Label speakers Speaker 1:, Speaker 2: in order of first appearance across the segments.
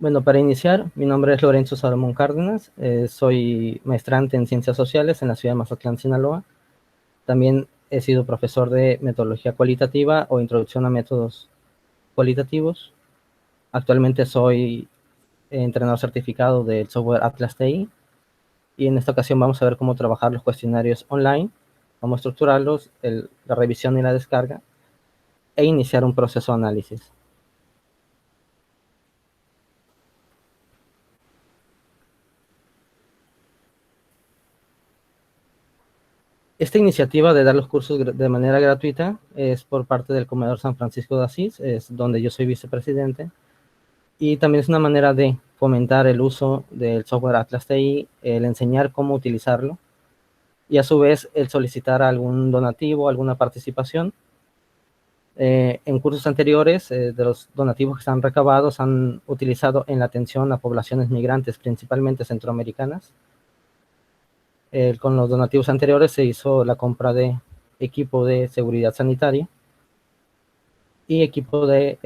Speaker 1: Bueno, para iniciar, mi nombre es Lorenzo Salomón Cárdenas, soy maestrante en Ciencias Sociales en la ciudad de Mazatlán, Sinaloa. También he sido profesor de Metodología Cualitativa o Introducción a Métodos Cualitativos. Actualmente soy entrenador certificado del software Atlas TI y en esta ocasión vamos a ver cómo trabajar los cuestionarios online, cómo estructurarlos, la revisión y la descarga e iniciar un proceso de análisis. Esta iniciativa de dar los cursos de manera gratuita es por parte del Comedor San Francisco de Asís, es donde yo soy vicepresidente, y también es una manera de fomentar el uso del software Atlas TI, el enseñar cómo utilizarlo, y a su vez el solicitar algún donativo, alguna participación. En cursos anteriores, de los donativos que están recabados han utilizado en la atención a poblaciones migrantes, principalmente centroamericanas. Con los donativos anteriores se hizo la compra de equipo de seguridad sanitaria y equipo de,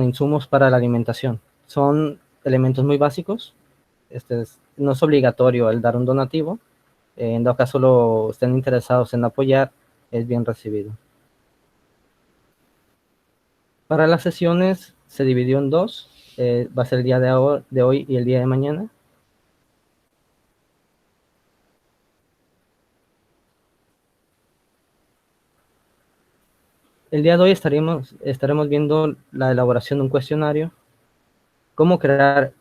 Speaker 1: insumos para la alimentación. Son elementos muy básicos. No es obligatorio el dar un donativo. En dado caso lo estén interesados en apoyar, es bien recibido. Para las sesiones se dividió en dos. Va a ser el día de hoy y el día de mañana. El día de hoy estaremos viendo la elaboración de un cuestionario, cómo crear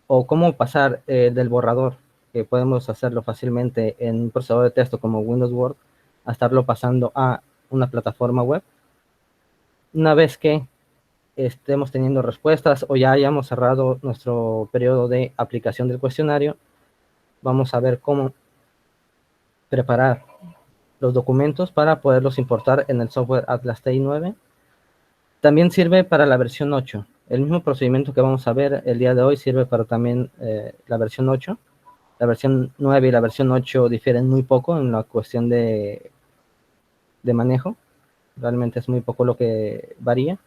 Speaker 1: o cómo pasar del borrador, que podemos hacerlo fácilmente en un procesador de texto como Windows Word, a estarlo pasando a una plataforma web. Una vez que estemos teniendo respuestas o ya hayamos cerrado nuestro periodo de aplicación del cuestionario, vamos a ver cómo preparar los documentos para poderlos importar en el software Atlas TI 9. También sirve para la versión 8. El mismo procedimiento que vamos a ver el día de hoy sirve para también la versión 8. La versión 9 y la versión 8 difieren muy poco en la cuestión de manejo. Realmente es muy poco lo que varía.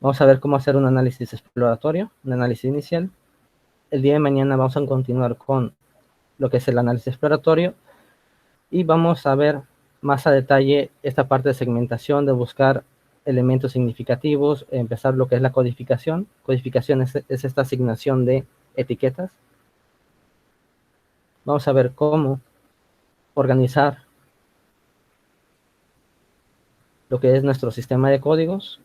Speaker 1: Vamos a ver cómo hacer un análisis exploratorio, un análisis inicial. El día de mañana vamos a continuar con lo que es el análisis exploratorio y vamos a ver más a detalle esta parte de segmentación, de buscar elementos significativos, empezar lo que es la codificación. Codificación es esta asignación de etiquetas. Vamos a ver cómo organizar lo que es nuestro sistema de códigos,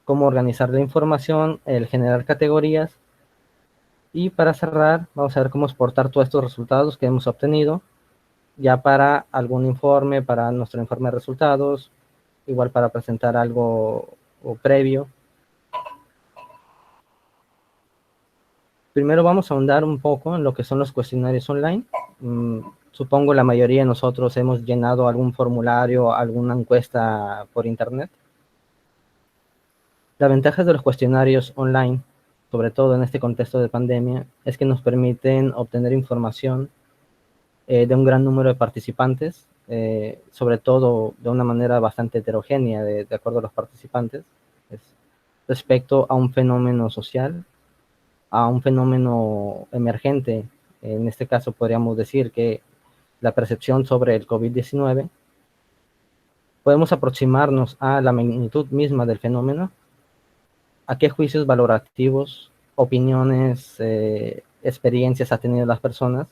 Speaker 1: cómo organizar la información, el generar categorías. Y para cerrar, vamos a ver cómo exportar todos estos resultados que hemos obtenido ya para algún informe, para nuestro informe de resultados, igual para presentar algo previo. Primero vamos a ahondar un poco en lo que son los cuestionarios online. Supongo la mayoría de nosotros hemos llenado algún formulario, alguna encuesta por internet. La ventaja de los cuestionarios online, sobre todo en este contexto de pandemia, es que nos permiten obtener información de un gran número de participantes, sobre todo de una manera bastante heterogénea de acuerdo a los participantes, respecto a un fenómeno social, a un fenómeno emergente. En este caso podríamos decir que la percepción sobre el COVID-19, podemos aproximarnos a la magnitud misma del fenómeno, a qué juicios valorativos, opiniones, experiencias ha tenido las personas.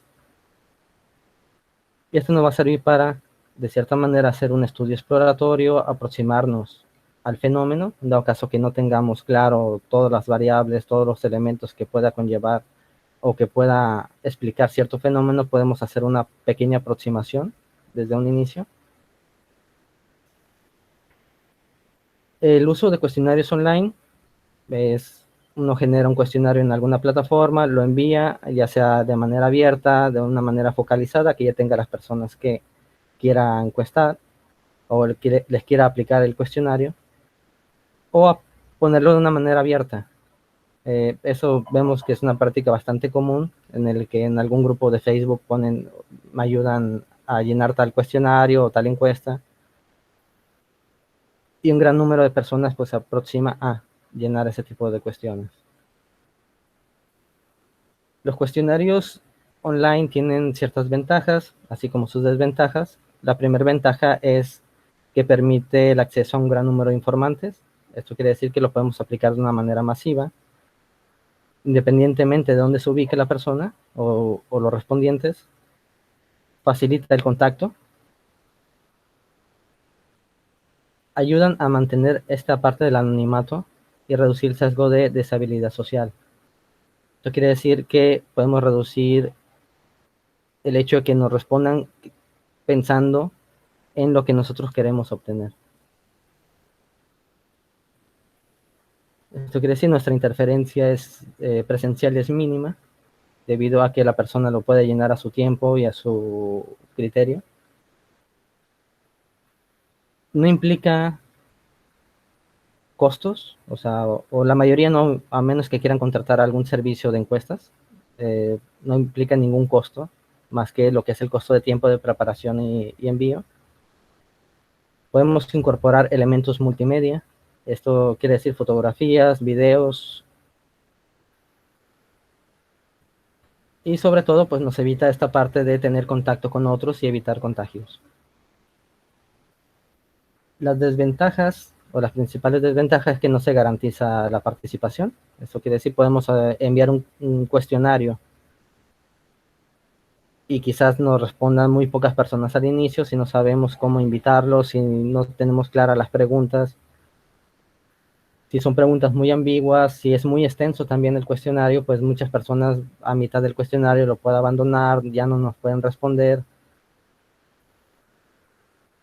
Speaker 1: Y esto nos va a servir para, de cierta manera, hacer un estudio exploratorio, aproximarnos al fenómeno, en dado caso que no tengamos claro todas las variables, todos los elementos que pueda conllevar o que pueda explicar cierto fenómeno, podemos hacer una pequeña aproximación desde un inicio. El uso de cuestionarios online es, uno genera un cuestionario en alguna plataforma, lo envía, ya sea de manera abierta, de una manera focalizada, que ya tenga las personas que quiera encuestar o les quiera aplicar el cuestionario, o a ponerlo de una manera abierta. Eso vemos que es una práctica bastante común, en el que en algún grupo de Facebook me ayudan a llenar tal cuestionario o tal encuesta, y un gran número de personas pues se aproxima a llenar ese tipo de cuestiones. Los cuestionarios online tienen ciertas ventajas, así como sus desventajas. La primera ventaja es que permite el acceso a un gran número de informantes. Esto quiere decir que lo podemos aplicar de una manera masiva, independientemente de dónde se ubique la persona o los respondientes. Facilita el contacto. Ayudan a mantener esta parte del anonimato y reducir el sesgo de deshabilidad social. Esto quiere decir que podemos reducir el hecho de que nos respondan pensando en lo que nosotros queremos obtener. Esto quiere decir que nuestra interferencia es presencial y es mínima, debido a que la persona lo puede llenar a su tiempo y a su criterio. No implica costos, o sea, o la mayoría no, a menos que quieran contratar algún servicio de encuestas, no implica ningún costo, más que lo que es el costo de tiempo de preparación y envío. Podemos incorporar elementos multimedia, esto quiere decir fotografías, videos, y sobre todo pues nos evita esta parte de tener contacto con otros y evitar contagios. Las desventajas o las principales desventajas es que no se garantiza la participación. Eso quiere decir podemos enviar un cuestionario y quizás nos respondan muy pocas personas al inicio si no sabemos cómo invitarlos, si no tenemos claras las preguntas, si son preguntas muy ambiguas, si es muy extenso también el cuestionario, pues muchas personas a mitad del cuestionario lo pueden abandonar, ya no nos pueden responder,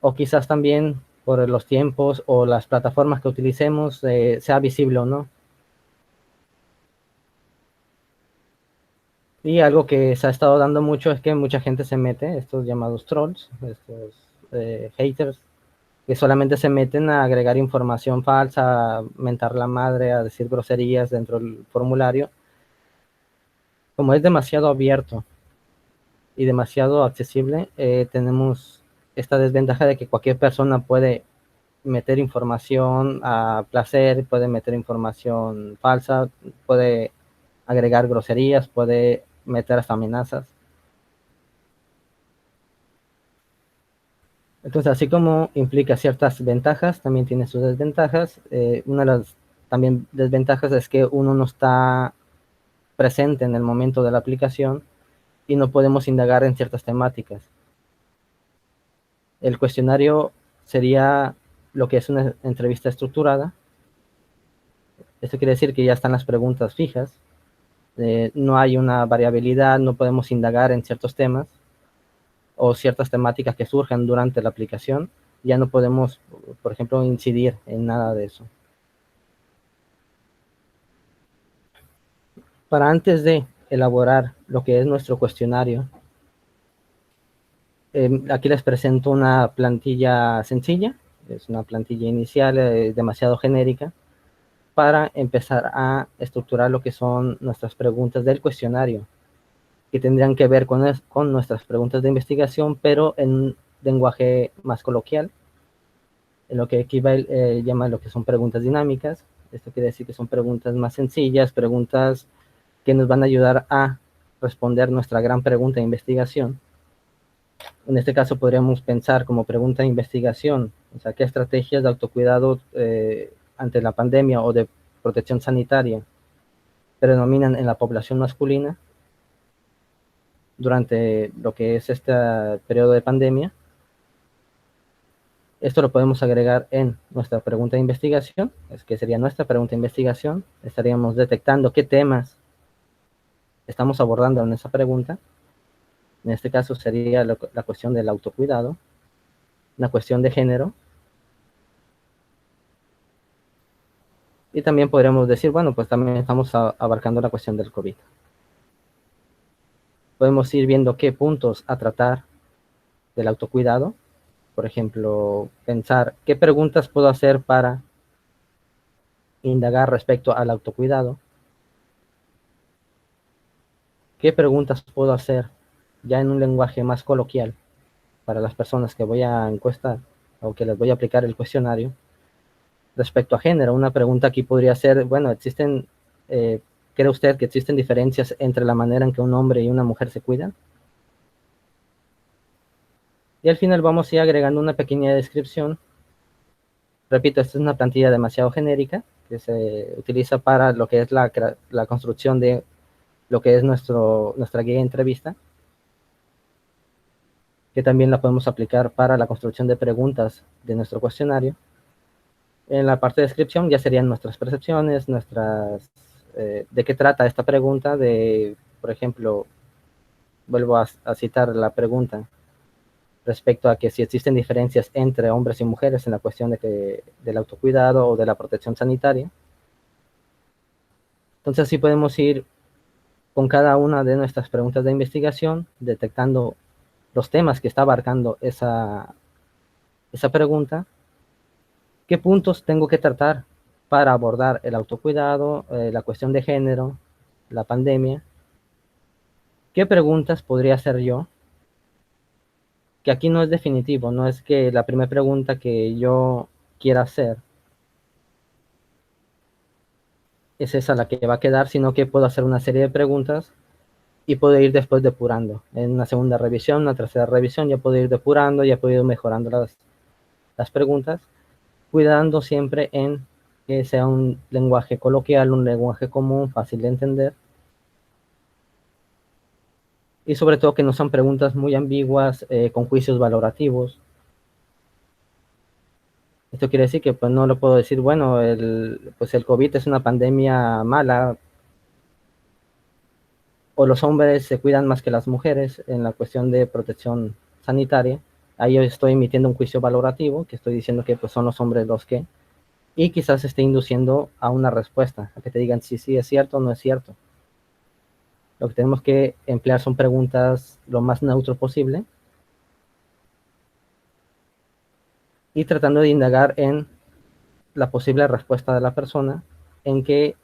Speaker 1: o quizás también por los tiempos o las plataformas que utilicemos sea visible o no. Y algo que se ha estado dando mucho es que mucha gente se mete, estos llamados trolls, estos haters, que solamente se meten a agregar información falsa, a mentar la madre, a decir groserías dentro del formulario. Como es demasiado abierto y demasiado accesible, tenemos esta desventaja de que cualquier persona puede meter información a placer, puede meter información falsa, puede agregar groserías, puede meter hasta amenazas. Entonces, así como implica ciertas ventajas, también tiene sus desventajas. Una de las también desventajas es que uno no está presente en el momento de la aplicación y no podemos indagar en ciertas temáticas. El cuestionario sería lo que es una entrevista estructurada. Esto quiere decir que ya están las preguntas fijas, no hay una variabilidad, no podemos indagar en ciertos temas o ciertas temáticas que surjan durante la aplicación, ya no podemos, por ejemplo, incidir en nada de eso. Para antes de elaborar lo que es nuestro cuestionario, aquí les presento una plantilla sencilla, es una plantilla inicial demasiado genérica, para empezar a estructurar lo que son nuestras preguntas del cuestionario, que tendrían que ver con nuestras preguntas de investigación, pero en un lenguaje más coloquial, en lo que aquí llama lo que son preguntas dinámicas. Esto quiere decir que son preguntas más sencillas, preguntas que nos van a ayudar a responder nuestra gran pregunta de investigación. En este caso podríamos pensar como pregunta de investigación, o sea, qué estrategias de autocuidado ante la pandemia o de protección sanitaria predominan en la población masculina durante lo que es este periodo de pandemia. Esto lo podemos agregar en nuestra pregunta de investigación, es que sería nuestra pregunta de investigación. Estaríamos detectando qué temas estamos abordando en esa pregunta. En este caso sería la cuestión del autocuidado, una cuestión de género. Y también podríamos decir, bueno, pues también estamos abarcando la cuestión del COVID. Podemos ir viendo qué puntos a tratar del autocuidado. Por ejemplo, pensar qué preguntas puedo hacer para indagar respecto al autocuidado. ¿Qué preguntas puedo hacer ya en un lenguaje más coloquial para las personas que voy a encuestar o que les voy a aplicar el cuestionario? Respecto a género, una pregunta aquí podría ser, bueno, existen ¿Cree usted que existen diferencias entre la manera en que un hombre y una mujer se cuidan? Y al final vamos a ir agregando una pequeña descripción. Repito, esta es una plantilla demasiado genérica que se utiliza para lo que es la construcción de lo que es nuestra guía de entrevista, que también la podemos aplicar para la construcción de preguntas de nuestro cuestionario. En la parte de descripción ya serían nuestras percepciones, de qué trata esta pregunta, por ejemplo, vuelvo a citar la pregunta respecto a que si existen diferencias entre hombres y mujeres en la cuestión del autocuidado o de la protección sanitaria. Entonces así podemos ir con cada una de nuestras preguntas de investigación, detectando los temas que está abarcando esa pregunta, qué puntos tengo que tratar para abordar el autocuidado, la cuestión de género, la pandemia, qué preguntas podría hacer yo, que aquí no es definitivo, no es que la primera pregunta que yo quiera hacer es esa la que va a quedar, sino que puedo hacer una serie de preguntas y puedo ir después depurando. En una segunda revisión, una tercera revisión, ya puedo ir depurando, ya puedo ir mejorando las preguntas, cuidando siempre en que sea un lenguaje coloquial, un lenguaje común, fácil de entender. Y sobre todo que no son preguntas muy ambiguas, con juicios valorativos. Esto quiere decir que pues, no lo puedo decir, bueno, pues el COVID es una pandemia mala, o los hombres se cuidan más que las mujeres en la cuestión de protección sanitaria. Ahí yo estoy emitiendo un juicio valorativo, que estoy diciendo que pues, son los hombres los que, y quizás esté induciendo a una respuesta, a que te digan si sí es cierto o no es cierto. Lo que tenemos que emplear son preguntas lo más neutro posible y tratando de indagar en la posible respuesta de la persona, en que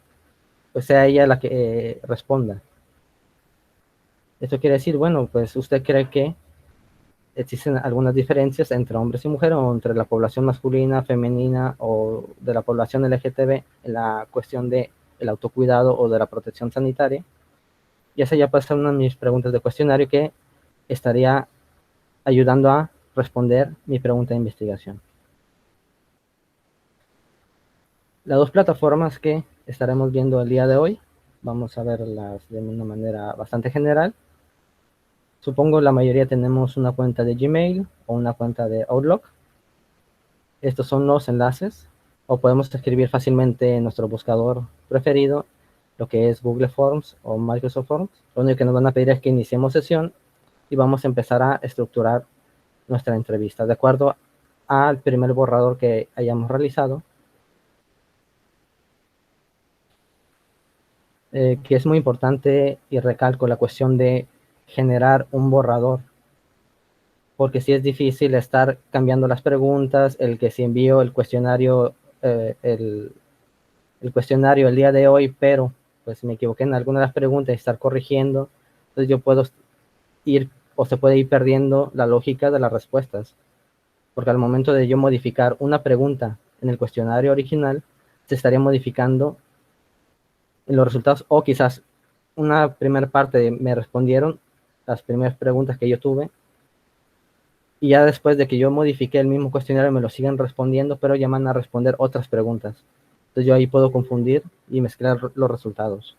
Speaker 1: pues, sea ella la que responda. Esto quiere decir, bueno, pues usted cree que existen algunas diferencias entre hombres y mujeres o entre la población masculina, femenina o de la población LGTB en la cuestión del autocuidado o de la protección sanitaria. Y esa ya puede ser una de mis preguntas de cuestionario que estaría ayudando a responder mi pregunta de investigación. Las dos plataformas que estaremos viendo el día de hoy, vamos a verlas de una manera bastante general. Supongo la mayoría tenemos una cuenta de Gmail o una cuenta de Outlook. Estos son los enlaces, o podemos escribir fácilmente en nuestro buscador preferido, lo que es Google Forms o Microsoft Forms. Lo único que nos van a pedir es que iniciemos sesión y vamos a empezar a estructurar nuestra entrevista de acuerdo al primer borrador que hayamos realizado, que es muy importante, y recalco la cuestión de generar un borrador, porque si es difícil estar cambiando las preguntas, el que si envío el cuestionario, el cuestionario el día de hoy, pero pues me equivoqué en alguna de las preguntas y estar corrigiendo, entonces yo puedo ir o se puede ir perdiendo la lógica de las respuestas, porque al momento de yo modificar una pregunta en el cuestionario original, se estaría modificando en los resultados, o quizás una primera parte me respondieron las primeras preguntas que yo tuve, y ya después de que yo modifiqué el mismo cuestionario me lo siguen respondiendo, pero ya van a responder otras preguntas. Entonces yo ahí puedo confundir y mezclar los resultados.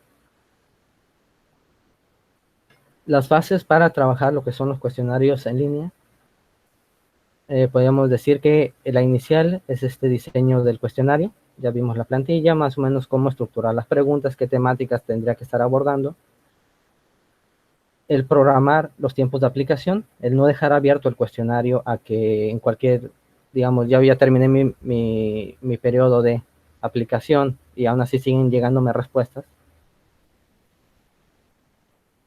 Speaker 1: Las fases para trabajar lo que son los cuestionarios en línea. Podríamos decir que la inicial es este diseño del cuestionario. Ya vimos la plantilla, más o menos cómo estructurar las preguntas, qué temáticas tendría que estar abordando. El programar los tiempos de aplicación, el no dejar abierto el cuestionario a que en cualquier, digamos, ya terminé mi periodo de aplicación y aún así siguen llegándome respuestas.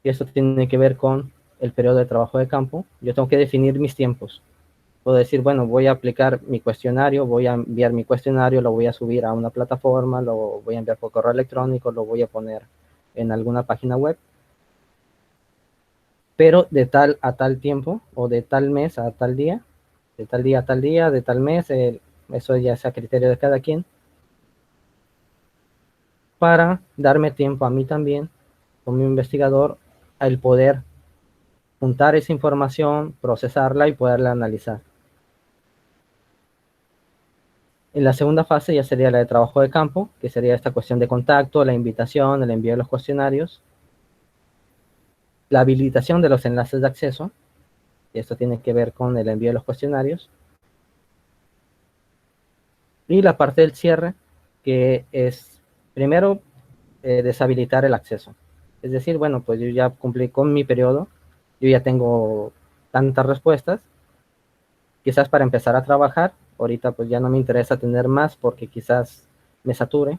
Speaker 1: Y esto tiene que ver con el periodo de trabajo de campo. Yo tengo que definir mis tiempos. Puedo decir, bueno, voy a aplicar mi cuestionario, voy a enviar mi cuestionario, lo voy a subir a una plataforma, lo voy a enviar por correo electrónico, lo voy a poner en alguna página web, pero de tal a tal tiempo, o de tal mes a tal día, de tal día a tal día, de tal mes, eso ya es a criterio de cada quien. para darme tiempo a mí también, como investigador, al poder juntar esa información, procesarla y poderla analizar. En la segunda fase ya sería la de trabajo de campo, que sería esta cuestión de contacto, la invitación, el envío de los cuestionarios, la habilitación de los enlaces de acceso, y esto tiene que ver con el envío de los cuestionarios, y la parte del cierre, que es primero deshabilitar el acceso. Es decir, bueno, pues yo ya cumplí con mi periodo, yo ya tengo tantas respuestas, quizás para empezar a trabajar, ahorita pues ya no me interesa tener más porque quizás me sature.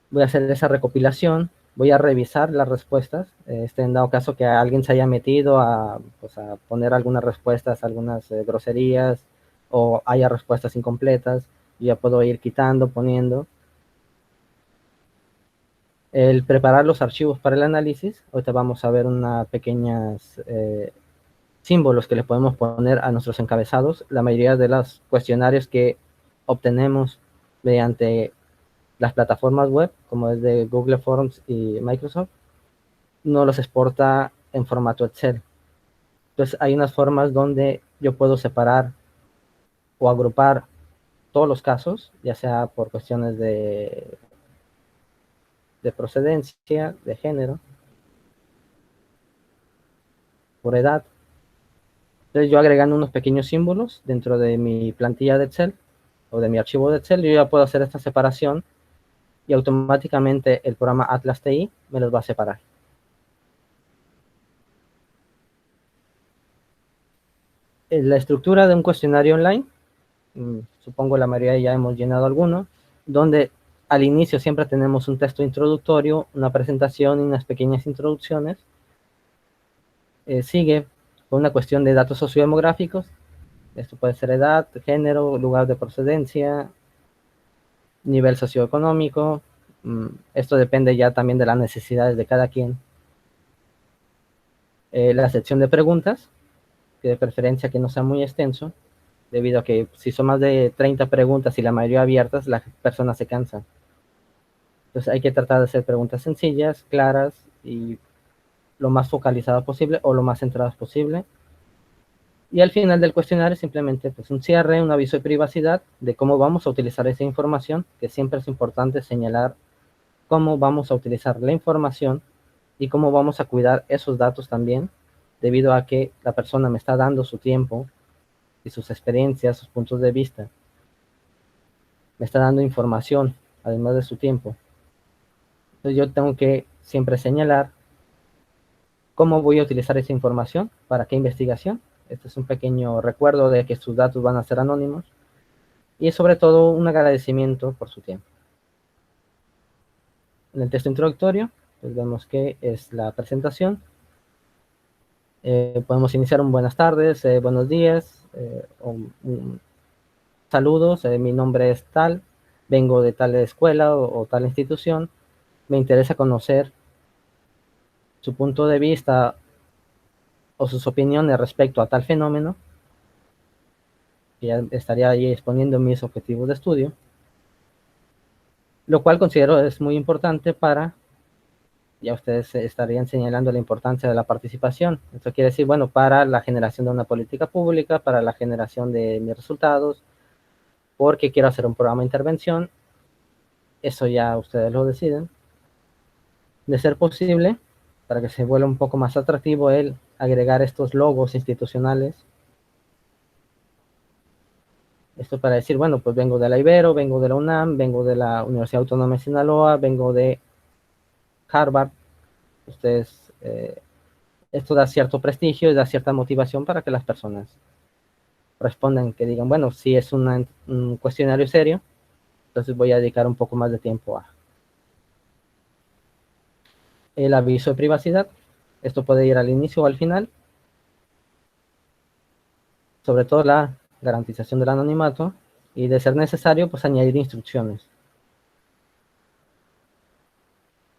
Speaker 1: Voy a hacer esa recopilación, voy a revisar las respuestas, en dado caso que alguien se haya metido pues a poner algunas respuestas, algunas groserías, o haya respuestas incompletas, yo ya puedo ir quitando, poniendo. El preparar los archivos para el análisis, ahorita vamos a ver una pequeñas símbolos que le podemos poner a nuestros encabezados. La mayoría de los cuestionarios que obtenemos mediante las plataformas web, como es de Google Forms y Microsoft, no los exporta en formato Excel. Entonces hay unas formas donde yo puedo separar o agrupar todos los casos, ya sea por cuestiones de procedencia, de género, por edad. Entonces yo agregando unos pequeños símbolos dentro de mi plantilla de Excel o de mi archivo de Excel, yo ya puedo hacer esta separación y automáticamente el programa Atlas TI me los va a separar. La estructura de un cuestionario online, supongo la mayoría ya hemos llenado alguno, donde al inicio siempre tenemos un texto introductorio, una presentación y unas pequeñas introducciones. Sigue con una cuestión de datos sociodemográficos. Esto puede ser edad, género, lugar de procedencia, nivel socioeconómico. Esto depende ya también de las necesidades de cada quien. La sección de preguntas, que de preferencia que no sea muy extenso, debido a que si son más de 30 preguntas y la mayoría abiertas, la persona se cansa. Entonces hay que tratar de hacer preguntas sencillas, claras y lo más focalizadas posible o lo más centradas posible. Y al final del cuestionario simplemente pues un cierre, un aviso de privacidad de cómo vamos a utilizar esa información, que siempre es importante señalar cómo vamos a utilizar la información y cómo vamos a cuidar esos datos también, debido a que la persona me está dando su tiempo y sus experiencias, sus puntos de vista, me está dando información, además de su tiempo. Entonces yo tengo que siempre señalar cómo voy a utilizar esa información, para qué investigación. Este es un pequeño recuerdo de que sus datos van a ser anónimos y sobre todo un agradecimiento por su tiempo. En el texto introductorio, pues vemos que es la presentación. Podemos iniciar un buenas tardes, buenos días, saludos, mi nombre es tal, vengo de tal escuela o tal institución, me interesa conocer su punto de vista o sus opiniones respecto a tal fenómeno, que ya estaría ahí exponiendo mis objetivos de estudio, lo cual considero es muy importante para, ya ustedes estarían señalando la importancia de la participación. Esto quiere decir, bueno, para la generación de una política pública, para la generación de mis resultados, porque quiero hacer un programa de intervención, eso ya ustedes lo deciden. De ser posible, para que se vuelva un poco más atractivo el agregar estos logos institucionales. Esto para decir, bueno, pues vengo de la Ibero, vengo de la UNAM, vengo de la Universidad Autónoma de Sinaloa, vengo de Harvard. Ustedes, esto da cierto prestigio y da cierta motivación para que las personas respondan, que digan, bueno, si es un cuestionario serio, entonces voy a dedicar un poco más de tiempo a el aviso de privacidad. Esto puede ir al inicio o al final. Sobre todo la garantización del anonimato y, de ser necesario, pues añadir instrucciones.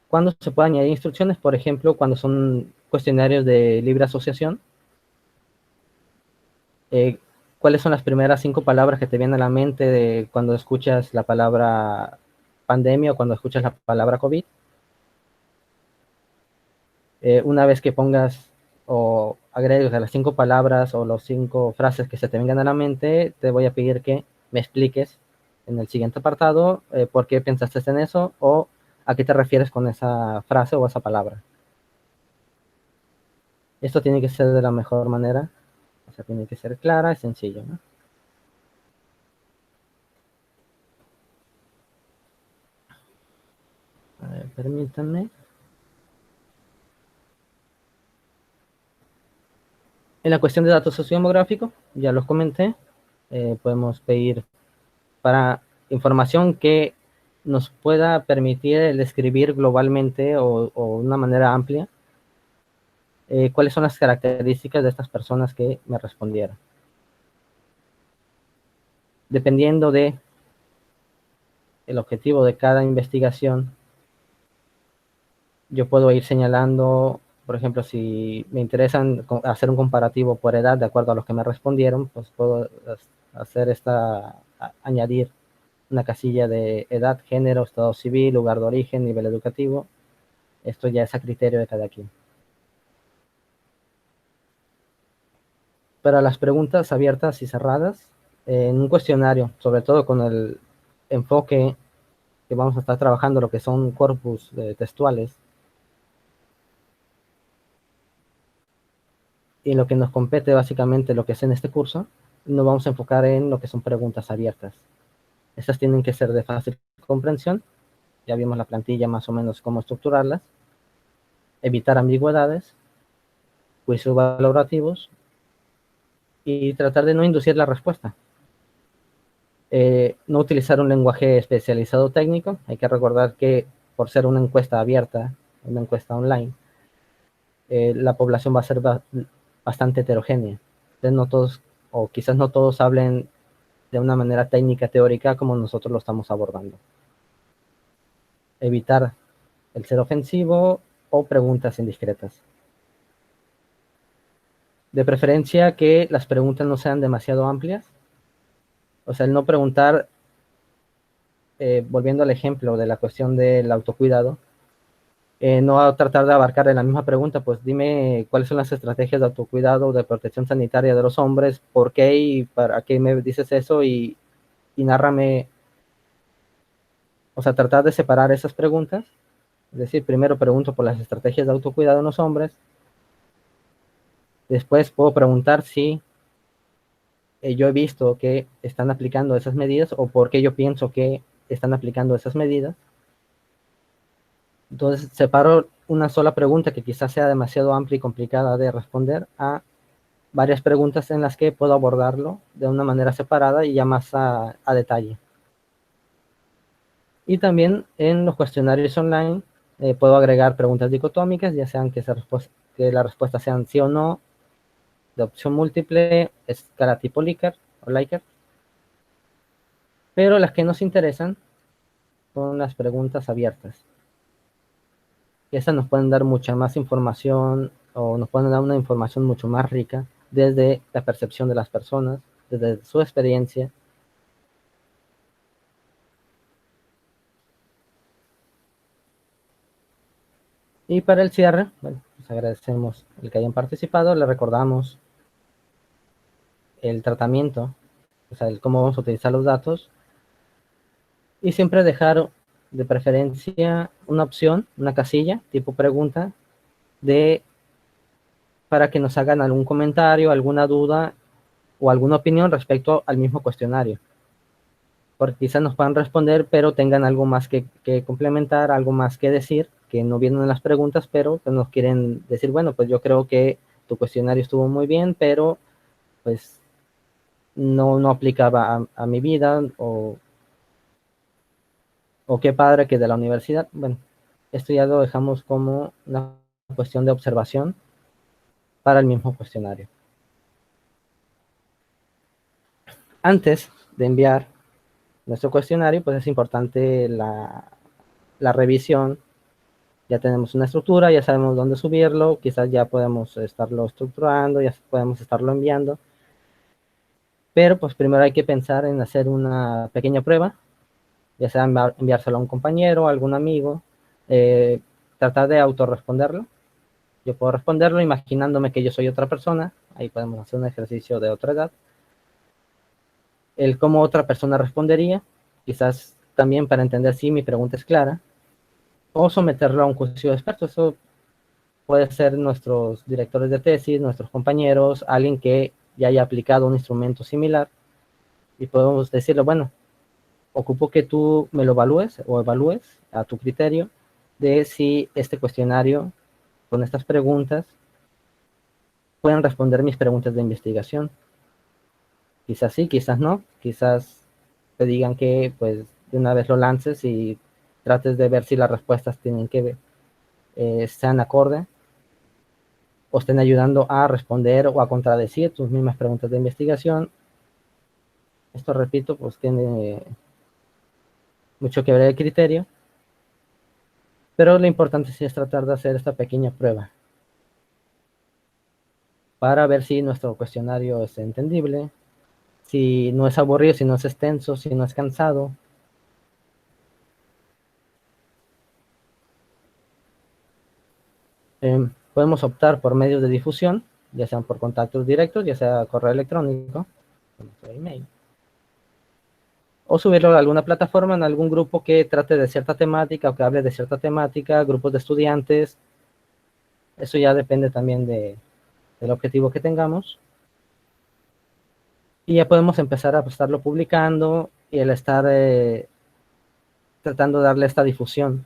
Speaker 1: ¿Cuándo se puede añadir instrucciones? Por ejemplo, cuando son cuestionarios de libre asociación. ¿Cuáles son las primeras 5 palabras que te vienen a la mente de cuando escuchas la palabra pandemia o cuando escuchas la palabra COVID. Una vez que pongas o agregues a las 5 palabras o las 5 frases que se te vengan a la mente, te voy a pedir que me expliques en el siguiente apartado por qué pensaste en eso o a qué te refieres con esa frase o esa palabra. Esto tiene que ser de la mejor manera, o sea, tiene que ser clara y sencillo, ¿no? A ver, permítanme. En la cuestión de datos sociodemográficos, ya los comenté, podemos pedir para información que nos pueda permitir el describir globalmente o de una manera amplia cuáles son las características de estas personas que me respondieron. Dependiendo de el objetivo de cada investigación, yo puedo ir señalando, por ejemplo, si me interesan hacer un comparativo por edad de acuerdo a los que me respondieron, pues puedo hacer añadir una casilla de edad, género, estado civil, lugar de origen, nivel educativo. Esto ya es a criterio de cada quien. Para las preguntas abiertas y cerradas, en un cuestionario, sobre todo con el enfoque que vamos a estar trabajando, lo que son corpus textuales, y lo que nos compete básicamente lo que es en este curso, nos vamos a enfocar en lo que son preguntas abiertas. Estas tienen que ser de fácil comprensión, ya vimos la plantilla más o menos cómo estructurarlas, evitar ambigüedades, juicios valorativos y tratar de no inducir la respuesta. No utilizar un lenguaje especializado técnico. Hay que recordar que por ser una encuesta abierta, una encuesta online, la población va a ser bastante heterogénea. Entonces no todos, o quizás no todos hablen de una manera técnica, teórica, como nosotros lo estamos abordando. Evitar el ser ofensivo o preguntas indiscretas. De preferencia que las preguntas no sean demasiado amplias. O sea, el no preguntar, volviendo al ejemplo de la cuestión del autocuidado, no tratar de abarcar en la misma pregunta, pues dime cuáles son las estrategias de autocuidado, de protección sanitaria de los hombres, por qué y para qué me dices eso y nárrame, o sea, tratar de separar esas preguntas, es decir, primero pregunto por las estrategias de autocuidado en los hombres, después puedo preguntar si yo he visto que están aplicando esas medidas o por qué yo pienso que están aplicando esas medidas. Entonces separo una sola pregunta que quizás sea demasiado amplia y complicada de responder a varias preguntas en las que puedo abordarlo de una manera separada y ya más a detalle. Y también en los cuestionarios online puedo agregar preguntas dicotómicas, ya sean que la respuesta sean sí o no, de opción múltiple, escala tipo Likert o Likert. Pero las que nos interesan son las preguntas abiertas. Y esas nos pueden dar mucha más información o nos pueden dar una información mucho más rica desde la percepción de las personas, desde su experiencia. Y para el cierre, bueno, les agradecemos el que hayan participado, les recordamos el tratamiento, o sea, el cómo vamos a utilizar los datos y siempre dejar de preferencia una opción, una casilla tipo pregunta para que nos hagan algún comentario, alguna duda o alguna opinión respecto al mismo cuestionario. Porque quizás nos puedan responder, pero tengan algo más que complementar, algo más que decir, que no vienen en las preguntas, pero que nos quieren decir, bueno, pues yo creo que tu cuestionario estuvo muy bien, pero pues no aplicaba a mi vida, o qué padre que de la universidad. Bueno, esto ya lo dejamos como una cuestión de observación para el mismo cuestionario. Antes de enviar nuestro cuestionario, pues es importante la revisión. Ya tenemos una estructura, ya sabemos dónde subirlo, quizás ya podemos estarlo estructurando, ya podemos estarlo enviando. Pero pues primero hay que pensar en hacer una pequeña prueba ya sea enviárselo a un compañero, a algún amigo, tratar de autorresponderlo. Yo puedo responderlo imaginándome que yo soy otra persona, ahí podemos hacer un ejercicio de otra edad. El cómo otra persona respondería, quizás también para entender si mi pregunta es clara, o someterlo a un curso de expertos. Eso puede ser nuestros directores de tesis, nuestros compañeros, alguien que ya haya aplicado un instrumento similar, y podemos decirle, bueno, ocupo que tú me lo evalúes o evalúes a tu criterio de si este cuestionario con estas preguntas pueden responder mis preguntas de investigación. Quizás sí, quizás no, quizás te digan que pues de una vez lo lances y trates de ver si las respuestas tienen que sean acorde o estén ayudando a responder o a contradecir tus mismas preguntas de investigación. Esto, repito, pues tiene mucho que ver el criterio, pero lo importante sí es tratar de hacer esta pequeña prueba para ver si nuestro cuestionario es entendible, si no es aburrido, si no es extenso, si no es cansado. Podemos optar por medios de difusión, ya sean por contactos directos, ya sea correo electrónico, email, o subirlo a alguna plataforma, en algún grupo que trate de cierta temática o que hable de cierta temática, grupos de estudiantes. Eso ya depende también del objetivo que tengamos. Y ya podemos empezar a estarlo publicando y el estar tratando de darle esta difusión,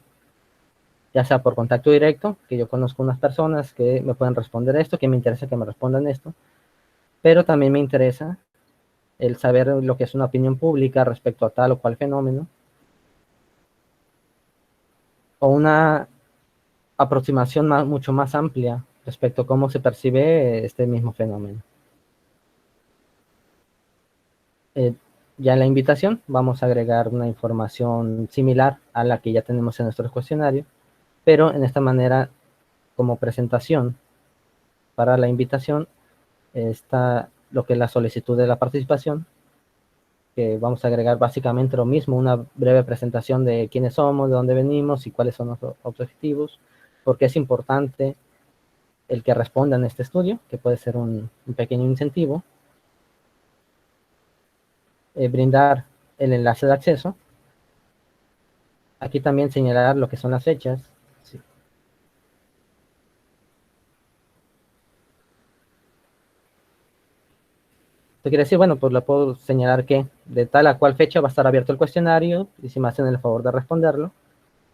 Speaker 1: ya sea por contacto directo, que yo conozco unas personas que me pueden responder esto, que me interesa que me respondan esto, pero también me interesa el saber lo que es una opinión pública respecto a tal o cual fenómeno, o una aproximación mucho más amplia respecto a cómo se percibe este mismo fenómeno. Eh, ya en la invitación vamos a agregar una información similar a la que ya tenemos en nuestro cuestionario, pero en esta manera, como presentación para la invitación, está lo que es la solicitud de la participación, que vamos a agregar básicamente lo mismo, una breve presentación de quiénes somos, de dónde venimos y cuáles son nuestros objetivos, porque es importante el que responda en este estudio, que puede ser un pequeño incentivo, brindar el enlace de acceso, aquí también señalar lo que son las fechas. Sí. Esto quiere decir, bueno, pues le puedo señalar que de tal a cual fecha va a estar abierto el cuestionario y si me hacen el favor de responderlo.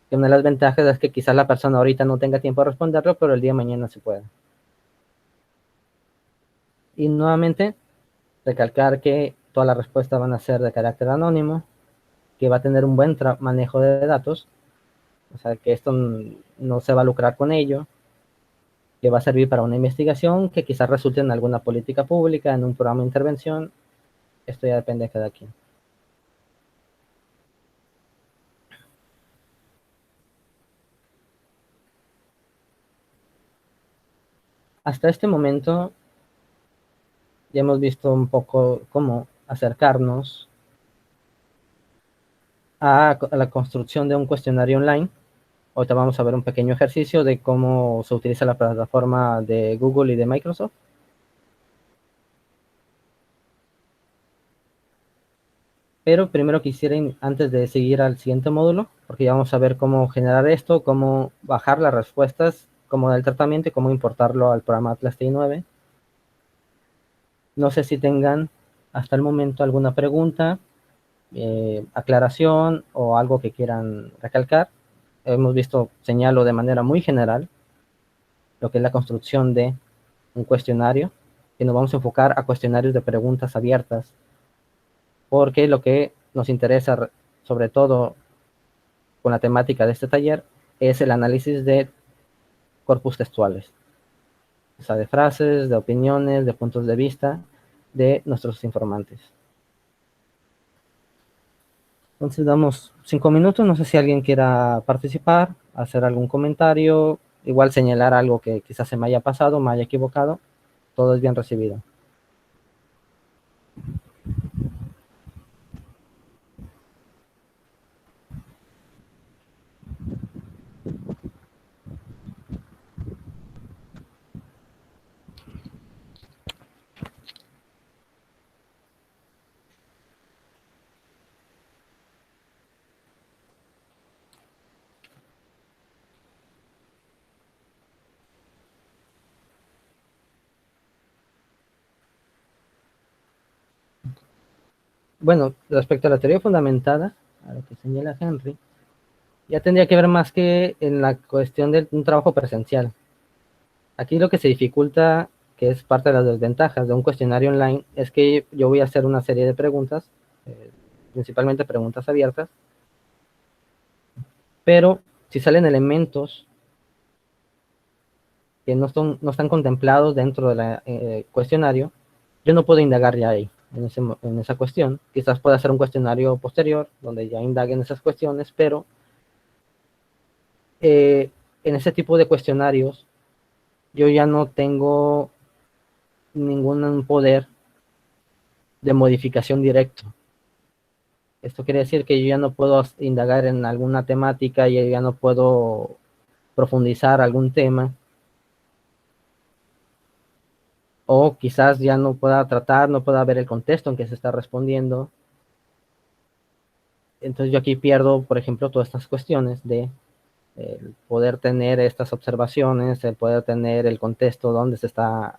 Speaker 1: Que una de las ventajas es que quizás la persona ahorita no tenga tiempo de responderlo, pero el día de mañana se puede. Y nuevamente, recalcar que todas las respuestas van a ser de carácter anónimo, que va a tener un buen manejo de datos, o sea, que esto no se va a lucrar con ello, que va a servir para una investigación, que quizás resulte en alguna política pública, en un programa de intervención. Esto ya depende de cada quien. Hasta este momento ya hemos visto un poco cómo acercarnos a la construcción de un cuestionario online. Ahorita vamos a ver un pequeño ejercicio de cómo se utiliza la plataforma de Google y de Microsoft. Pero primero quisiera, antes de seguir al siguiente módulo, porque ya vamos a ver cómo generar esto, cómo bajar las respuestas, cómo dar el tratamiento y cómo importarlo al programa Atlas TI 9. No sé si tengan hasta el momento alguna pregunta, aclaración o algo que quieran recalcar. Hemos visto, señalo de manera muy general, lo que es la construcción de un cuestionario, y nos vamos a enfocar a cuestionarios de preguntas abiertas, porque lo que nos interesa, sobre todo con la temática de este taller, es el análisis de corpus textuales, o sea, de frases, de opiniones, de puntos de vista de nuestros informantes. Entonces damos 5 minutos, no sé si alguien quiera participar, hacer algún comentario, igual señalar algo que quizás se me haya pasado, me haya equivocado, todo es bien recibido. Bueno, respecto a la teoría fundamentada, a lo que señala Henry, ya tendría que ver más que en la cuestión de un trabajo presencial. Aquí lo que se dificulta, que es parte de las desventajas de un cuestionario online, es que yo voy a hacer una serie de preguntas, principalmente preguntas abiertas, pero si salen elementos que no están contemplados dentro del cuestionario, yo no puedo indagar ya ahí, en esa cuestión. Quizás pueda hacer un cuestionario posterior, donde ya indague en esas cuestiones, pero en ese tipo de cuestionarios yo ya no tengo ningún poder de modificación directo. Esto quiere decir que yo ya no puedo indagar en alguna temática, y ya no puedo profundizar algún tema, o quizás ya no pueda tratar, no pueda ver el contexto en que se está respondiendo. Entonces yo aquí pierdo, por ejemplo, todas estas cuestiones de el poder tener estas observaciones, el poder tener el contexto donde se está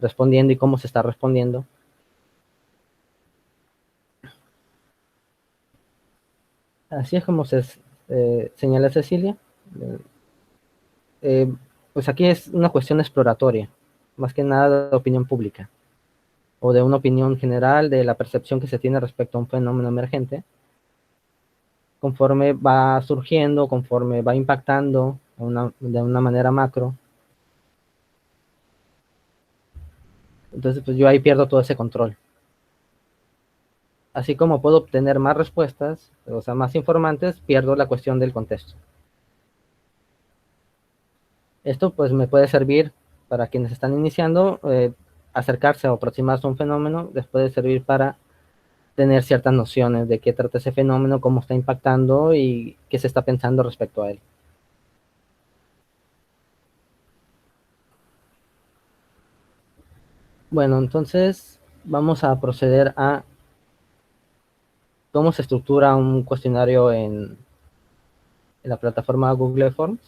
Speaker 1: respondiendo y cómo se está respondiendo. Así es como se señala Cecilia. Eh, pues aquí es una cuestión exploratoria, más que nada de opinión pública, o de una opinión general de la percepción que se tiene respecto a un fenómeno emergente, conforme va surgiendo, conforme va impactando de una manera macro. Entonces, pues yo ahí pierdo todo ese control. Así como puedo obtener más respuestas, o sea, más informantes, pierdo la cuestión del contexto. Esto pues me puede servir para quienes están iniciando, acercarse o aproximarse a un fenómeno, les puede servir para tener ciertas nociones de qué trata ese fenómeno, cómo está impactando y qué se está pensando respecto a él. Bueno, entonces vamos a proceder a cómo se estructura un cuestionario en la plataforma Google Forms.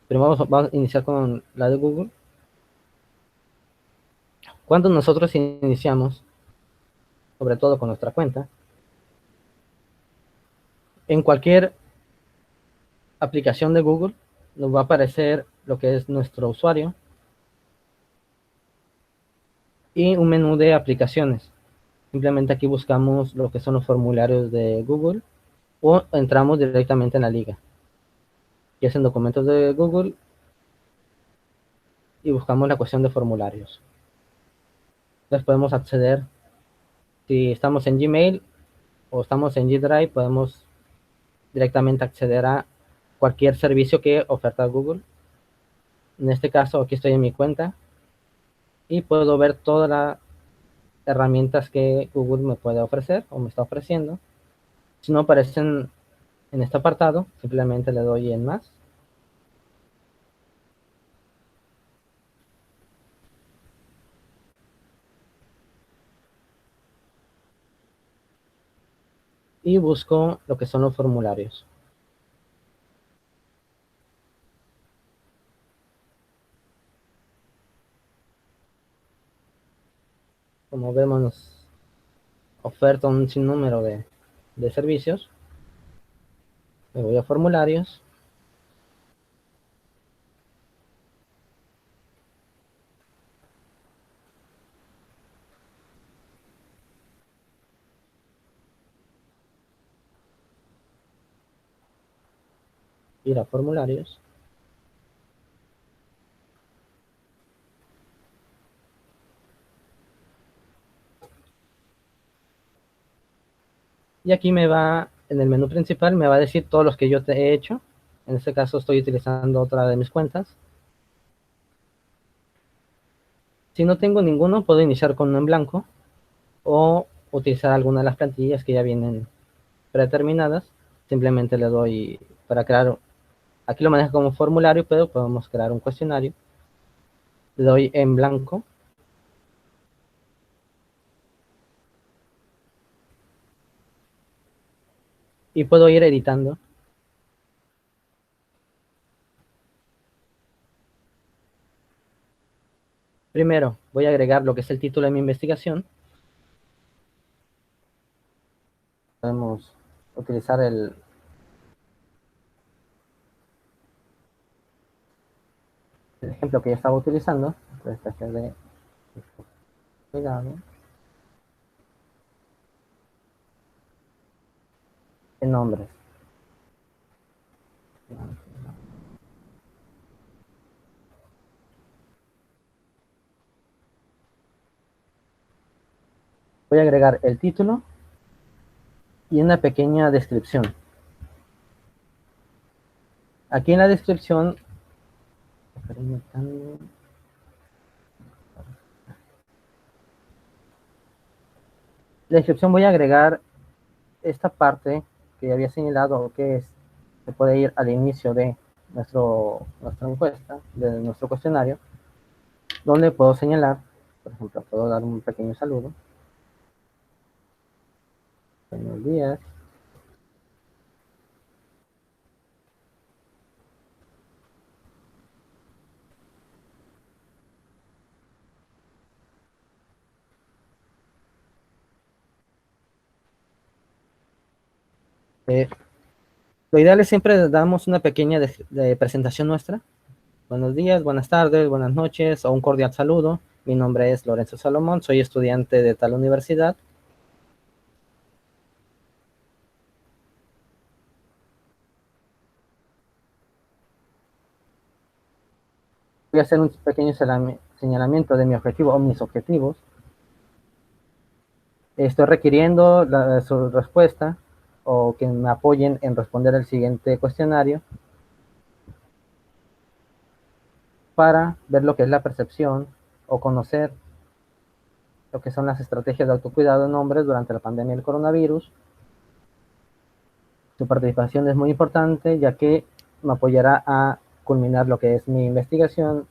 Speaker 1: Primero vamos a iniciar con la de Google. Cuando nosotros iniciamos, sobre todo con nuestra cuenta, en cualquier aplicación de Google nos va a aparecer lo que es nuestro usuario y un menú de aplicaciones. Simplemente aquí buscamos lo que son los formularios de Google, o entramos directamente en la liga, que es en documentos de Google, y buscamos la cuestión de formularios. Entonces podemos acceder, si estamos en Gmail o estamos en G Drive, podemos directamente acceder a cualquier servicio que oferta Google. En este caso, aquí estoy en mi cuenta y puedo ver todas las herramientas que Google me puede ofrecer o me está ofreciendo. Si no aparecen en este apartado, simplemente le doy en más y busco lo que son los formularios. Como vemos, nos oferta un sinnúmero de servicios. Me voy a formularios ir a formularios. Y aquí me va, en el menú principal, me va a decir todos los que yo te he hecho. En este caso estoy utilizando otra de mis cuentas. Si no tengo ninguno, puedo iniciar con uno en blanco o utilizar alguna de las plantillas que ya vienen predeterminadas. Simplemente le doy para crear, aquí lo maneja como formulario, pero podemos crear un cuestionario. Le doy en blanco y puedo ir editando. Primero voy a agregar lo que es el título de mi investigación. podemos utilizar el ejemplo que ya estaba utilizando, entonces de cuidado en nombres. Voy a agregar el título y una pequeña descripción. Aquí en la descripción, voy a agregar esta parte que ya había señalado, que es, se puede ir al inicio de nuestra encuesta, de nuestro cuestionario, donde puedo señalar, por ejemplo, puedo dar un pequeño saludo. Buenos días. Lo ideal es siempre damos una pequeña de presentación nuestra. Buenos días, buenas tardes, buenas noches o un cordial saludo. Mi nombre es Lorenzo Salomón, soy estudiante de tal universidad. Voy a hacer un pequeño señalamiento de mi objetivo o mis objetivos. Estoy requiriendo su respuesta o que me apoyen en responder el siguiente cuestionario para ver lo que es la percepción o conocer lo que son las estrategias de autocuidado en hombres durante la pandemia del coronavirus. Su participación es muy importante ya que me apoyará a culminar lo que es mi investigación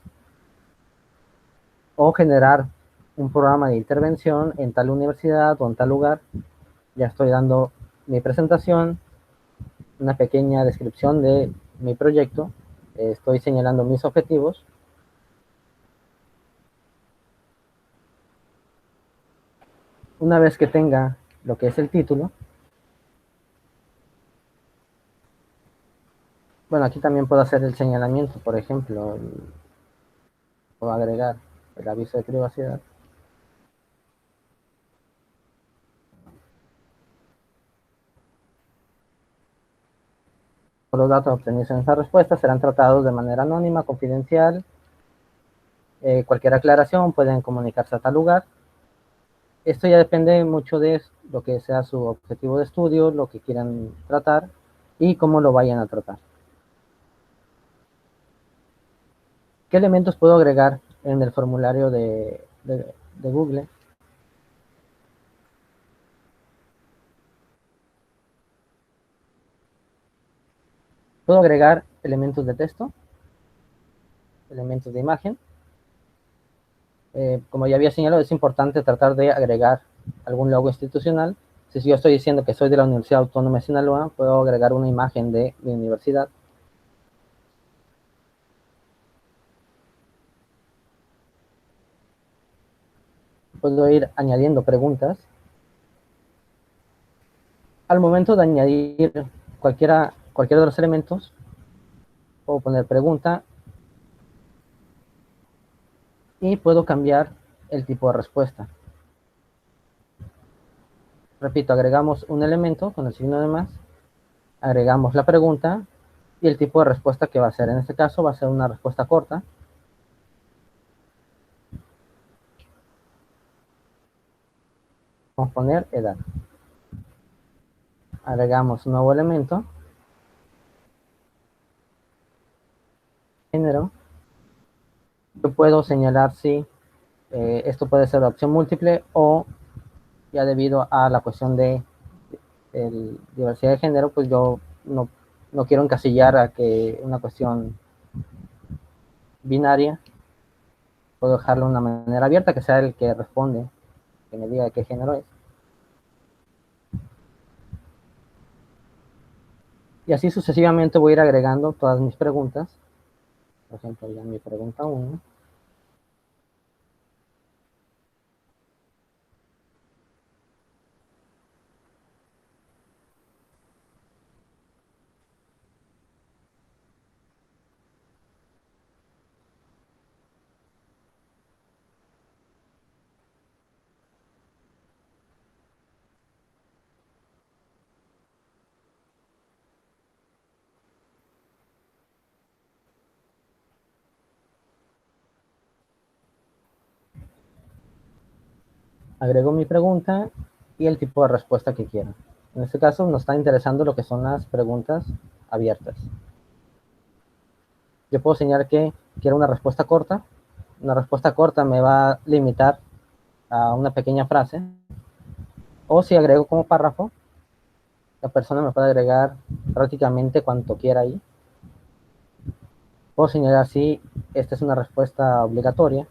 Speaker 1: o generar un programa de intervención en tal universidad o en tal lugar. Ya estoy dando mi presentación, una pequeña descripción de mi proyecto, estoy señalando mis objetivos. Una vez que tenga lo que es el título, bueno, aquí también puedo hacer el señalamiento, por ejemplo, puedo agregar el aviso de privacidad. Los datos obtenidos en esta respuesta serán tratados de manera anónima, confidencial. Cualquier aclaración pueden comunicarse a tal lugar. Esto ya depende mucho de lo que sea su objetivo de estudio, lo que quieran tratar y cómo lo vayan a tratar. ¿Qué elementos puedo agregar en el formulario de Google? Puedo agregar elementos de texto, elementos de imagen. Como ya había señalado, es importante tratar de agregar algún logo institucional. Si yo estoy diciendo que soy de la Universidad Autónoma de Sinaloa, puedo agregar una imagen de mi universidad. Puedo ir añadiendo preguntas. Al momento de añadir cualquiera de los elementos, puedo poner pregunta y puedo cambiar el tipo de respuesta. Repito, agregamos un elemento con el signo de más, agregamos la pregunta y el tipo de respuesta que va a ser. En este caso va a ser una respuesta corta. Vamos a poner edad. Agregamos un nuevo elemento, género. Yo puedo señalar si esto puede ser de opción múltiple o ya debido a la cuestión de diversidad de género, pues yo no quiero encasillar a que una cuestión binaria, puedo dejarlo de una manera abierta, que sea el que responde, que me diga de qué género es. Y así sucesivamente voy a ir agregando todas mis preguntas. Por ejemplo, ya mi pregunta 1. agrego mi pregunta y el tipo de respuesta que quiero. En este caso nos está interesando lo que son las preguntas abiertas. Yo puedo señalar que quiero una respuesta corta. Una respuesta corta me va a limitar a una pequeña frase. O si agrego como párrafo, la persona me puede agregar prácticamente cuanto quiera ahí. Puedo señalar si esta es una respuesta obligatoria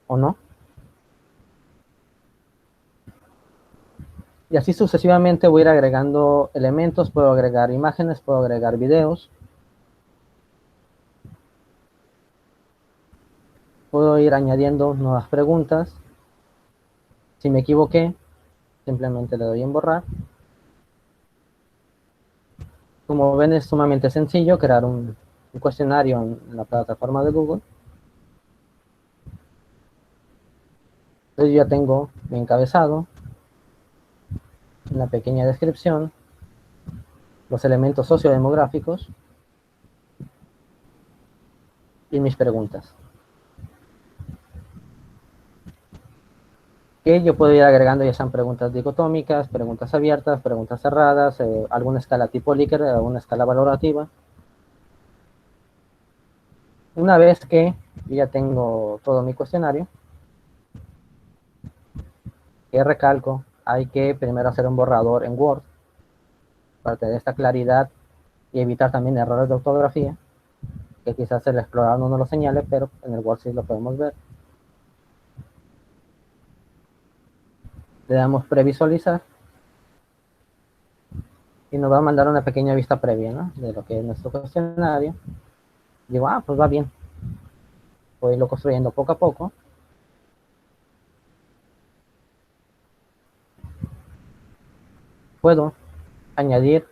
Speaker 1: o no. Y así sucesivamente voy a ir agregando elementos, puedo agregar imágenes, puedo agregar videos. Puedo ir añadiendo nuevas preguntas. Si me equivoqué, simplemente le doy en borrar. Como ven, es sumamente sencillo crear un cuestionario en la plataforma de Google. Entonces yo ya tengo mi encabezado, una pequeña descripción, los elementos sociodemográficos y mis preguntas. Que yo puedo ir agregando, ya sean preguntas dicotómicas, preguntas abiertas, preguntas cerradas, alguna escala tipo Likert, alguna escala valorativa. Una vez que yo ya tengo todo mi cuestionario, que recalco, hay que primero hacer un borrador en Word para tener esta claridad y evitar también errores de ortografía, que quizás el explorador no nos lo señale, pero en el Word sí lo podemos ver. Le damos previsualizar y nos va a mandar una pequeña vista previa, ¿no?, de lo que es nuestro cuestionario. Digo, pues va bien. Voy a irlo construyendo poco a poco. Puedo añadir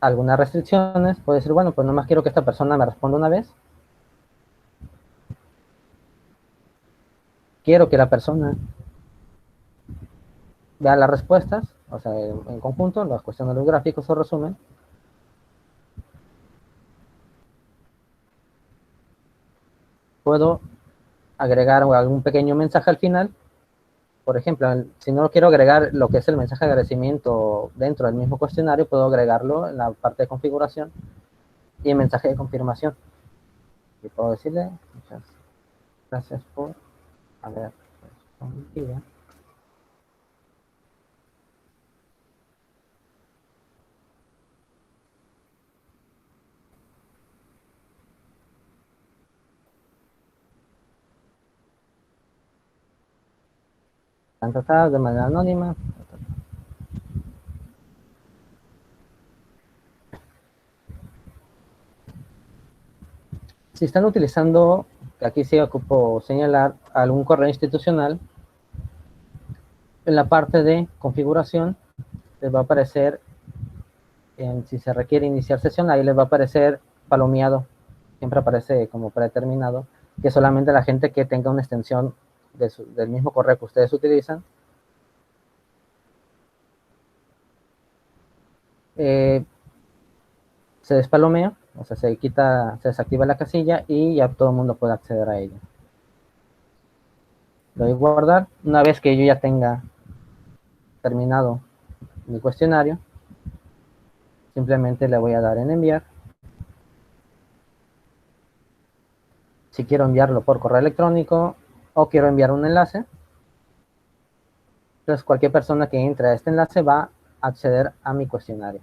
Speaker 1: algunas restricciones. Puedo decir, bueno, pues nomás quiero que esta persona me responda una vez. Quiero que la persona vea las respuestas, o sea, en conjunto, las cuestiones de los gráficos o resumen. Puedo agregar algún pequeño mensaje al final. Por ejemplo, si no quiero agregar lo que es el mensaje de agradecimiento dentro del mismo cuestionario, puedo agregarlo en la parte de configuración y el mensaje de confirmación. Y puedo decirle, muchas gracias por haber respondido. Han tratado de manera anónima. Si están utilizando, aquí sí ocupo señalar, algún correo institucional, en la parte de configuración les va a aparecer, si se requiere iniciar sesión, ahí les va a aparecer palomeado, siempre aparece como predeterminado, que solamente la gente que tenga una extensión del mismo correo que ustedes utilizan, se despalomea, o sea, se desactiva la casilla y ya todo el mundo puede acceder a ella. Lo doy a guardar. Una vez que yo ya tenga terminado mi cuestionario, simplemente le voy a dar en enviar. Si quiero enviarlo por correo electrónico o quiero enviar un enlace, entonces cualquier persona que entre a este enlace va a acceder a mi cuestionario.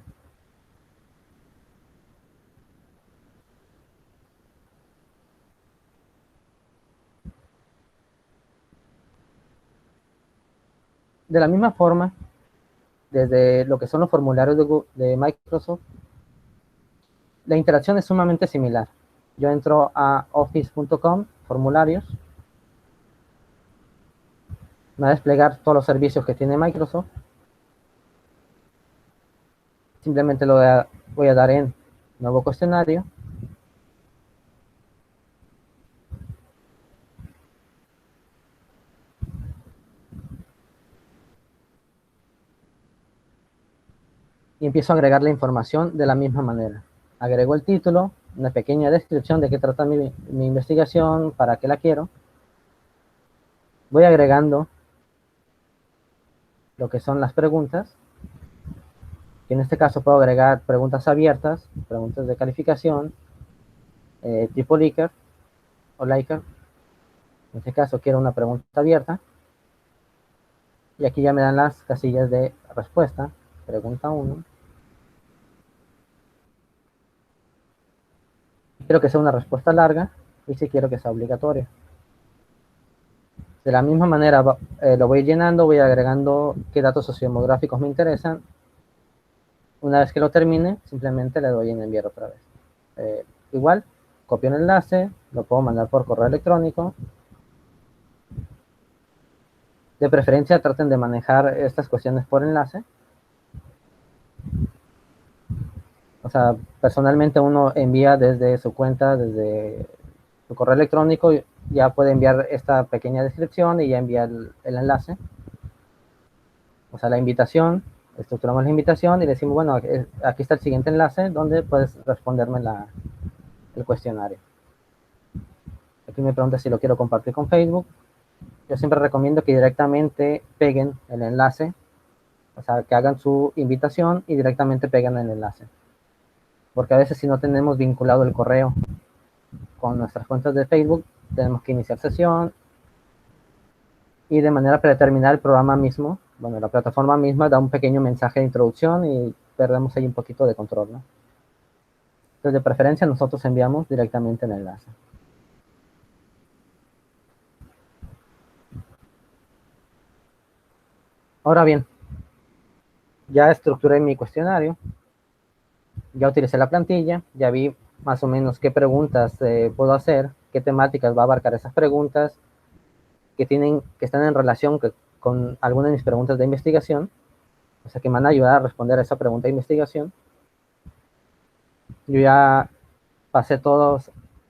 Speaker 1: De la misma forma, desde lo que son los formularios de Microsoft, la interacción es sumamente similar. Yo entro a office.com, formularios, me va a desplegar todos los servicios que tiene Microsoft. Simplemente voy a dar en nuevo cuestionario. Y empiezo a agregar la información de la misma manera. Agrego el título, una pequeña descripción de qué trata mi investigación, para qué la quiero. voy agregando lo que son las preguntas, que en este caso puedo agregar preguntas abiertas, preguntas de calificación, tipo Likert o Likert. En este caso quiero una pregunta abierta, y aquí ya me dan las casillas de respuesta. Pregunta 1. Quiero que sea una respuesta larga, y si quiero que sea obligatoria. De la misma manera lo voy llenando, voy agregando qué datos sociodemográficos me interesan. Una vez que lo termine, simplemente le doy en enviar otra vez. Igual, copio el enlace, lo puedo mandar por correo electrónico. De preferencia traten de manejar estas cuestiones por enlace. O sea, personalmente uno envía desde su cuenta, desde su correo electrónico, ya puede enviar esta pequeña descripción y ya envía el enlace. O sea, la invitación, estructuramos la invitación y decimos, bueno, aquí está el siguiente enlace donde puedes responderme el cuestionario. Aquí me pregunta si lo quiero compartir con Facebook. Yo siempre recomiendo que directamente peguen el enlace, o sea, que hagan su invitación y directamente peguen el enlace. Porque a veces si no tenemos vinculado el correo con nuestras cuentas de Facebook, tenemos que iniciar sesión y de manera predeterminada el programa mismo, bueno, la plataforma misma da un pequeño mensaje de introducción y perdemos ahí un poquito de control, ¿no? Entonces, de preferencia, nosotros enviamos directamente el enlace. Ahora bien, ya estructuré mi cuestionario, ya utilicé la plantilla, ya vi más o menos qué preguntas puedo hacer, qué temáticas va a abarcar esas preguntas, que están en relación con algunas de mis preguntas de investigación, o sea, que me van a ayudar a responder a esa pregunta de investigación. Yo ya pasé todo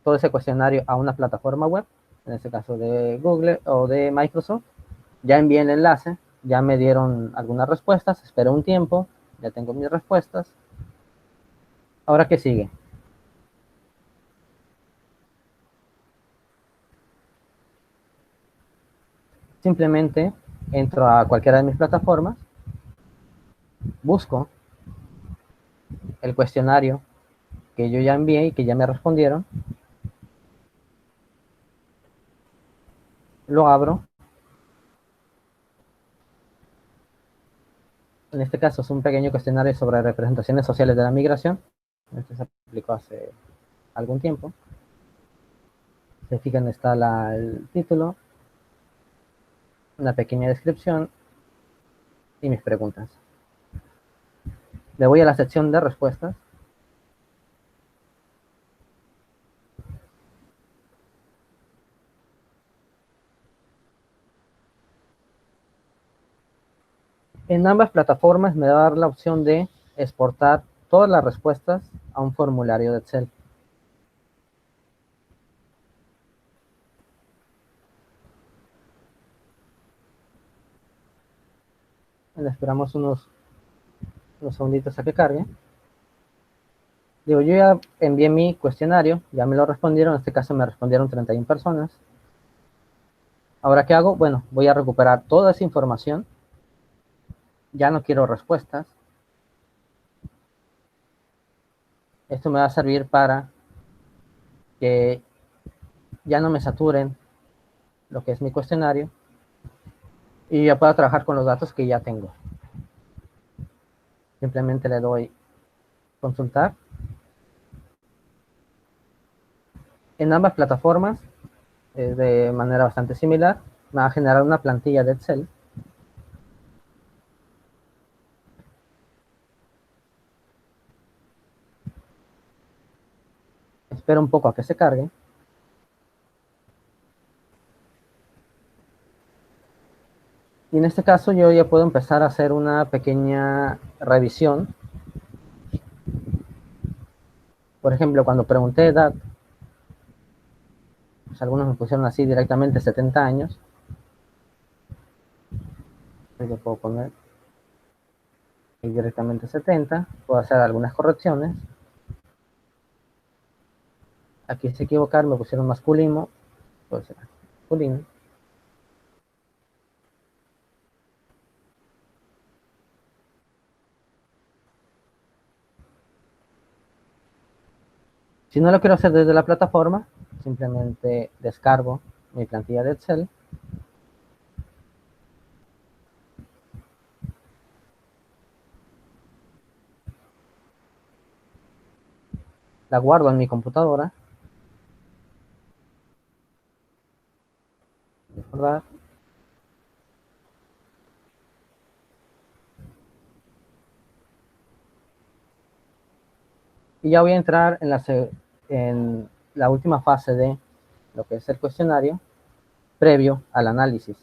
Speaker 1: ese cuestionario a una plataforma web, en este caso de Google o de Microsoft. Ya envié el enlace, ya me dieron algunas respuestas, esperé un tiempo, ya tengo mis respuestas. Ahora, ¿qué sigue? Simplemente entro a cualquiera de mis plataformas, busco el cuestionario que yo ya envié y que ya me respondieron, lo abro. En este caso es un pequeño cuestionario sobre representaciones sociales de la migración. Este se aplicó hace algún tiempo. Se fijan, está el título, una pequeña descripción y mis preguntas. Le voy a la sección de respuestas. En ambas plataformas me va a dar la opción de exportar todas las respuestas a un formulario de Excel. Le esperamos unos segunditos a que cargue. Digo, yo ya envié mi cuestionario, ya me lo respondieron, en este caso me respondieron 31 personas. Ahora, ¿qué hago? Bueno, voy a recuperar toda esa información. Ya no quiero respuestas. Esto me va a servir para que ya no me saturen lo que es mi cuestionario y ya pueda trabajar con los datos que ya tengo. Simplemente le doy consultar. En ambas plataformas, de manera bastante similar, me va a generar una plantilla de Excel. Espero un poco a que se cargue. Y en este caso yo ya puedo empezar a hacer una pequeña revisión. Por ejemplo, cuando pregunté edad, pues algunos me pusieron así directamente 70 años. Yo puedo poner directamente 70. Puedo hacer algunas correcciones. Aquí se equivocaron, me pusieron masculino. Puede ser masculino. Si no lo quiero hacer desde la plataforma, simplemente descargo mi plantilla de Excel. La guardo en mi computadora. Recordar. Y ya voy a entrar en la última fase de lo que es el cuestionario previo al análisis.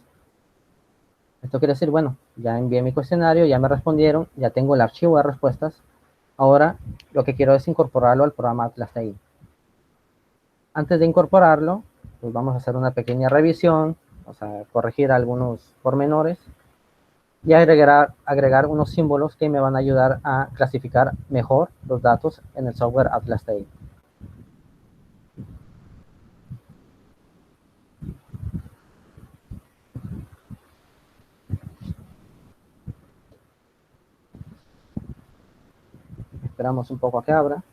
Speaker 1: Esto quiere decir, bueno, ya envié mi cuestionario, ya me respondieron, ya tengo el archivo de respuestas. Ahora lo que quiero es incorporarlo al programa Atlas TI. Antes de incorporarlo, pues vamos a hacer una pequeña revisión, o sea, corregir algunos pormenores y agregar unos símbolos que me van a ayudar a clasificar mejor los datos en el software Atlas TI. Esperamos un poco a que abra.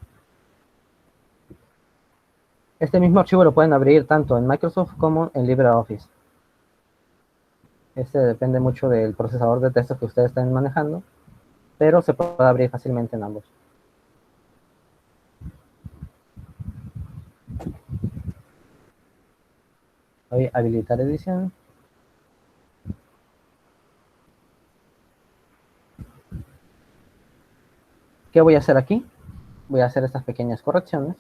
Speaker 1: Este mismo archivo lo pueden abrir tanto en Microsoft como en LibreOffice. Este depende mucho del procesador de texto que ustedes estén manejando, pero se puede abrir fácilmente en ambos. Voy a habilitar edición. ¿Qué voy a hacer aquí? Voy a hacer estas pequeñas correcciones.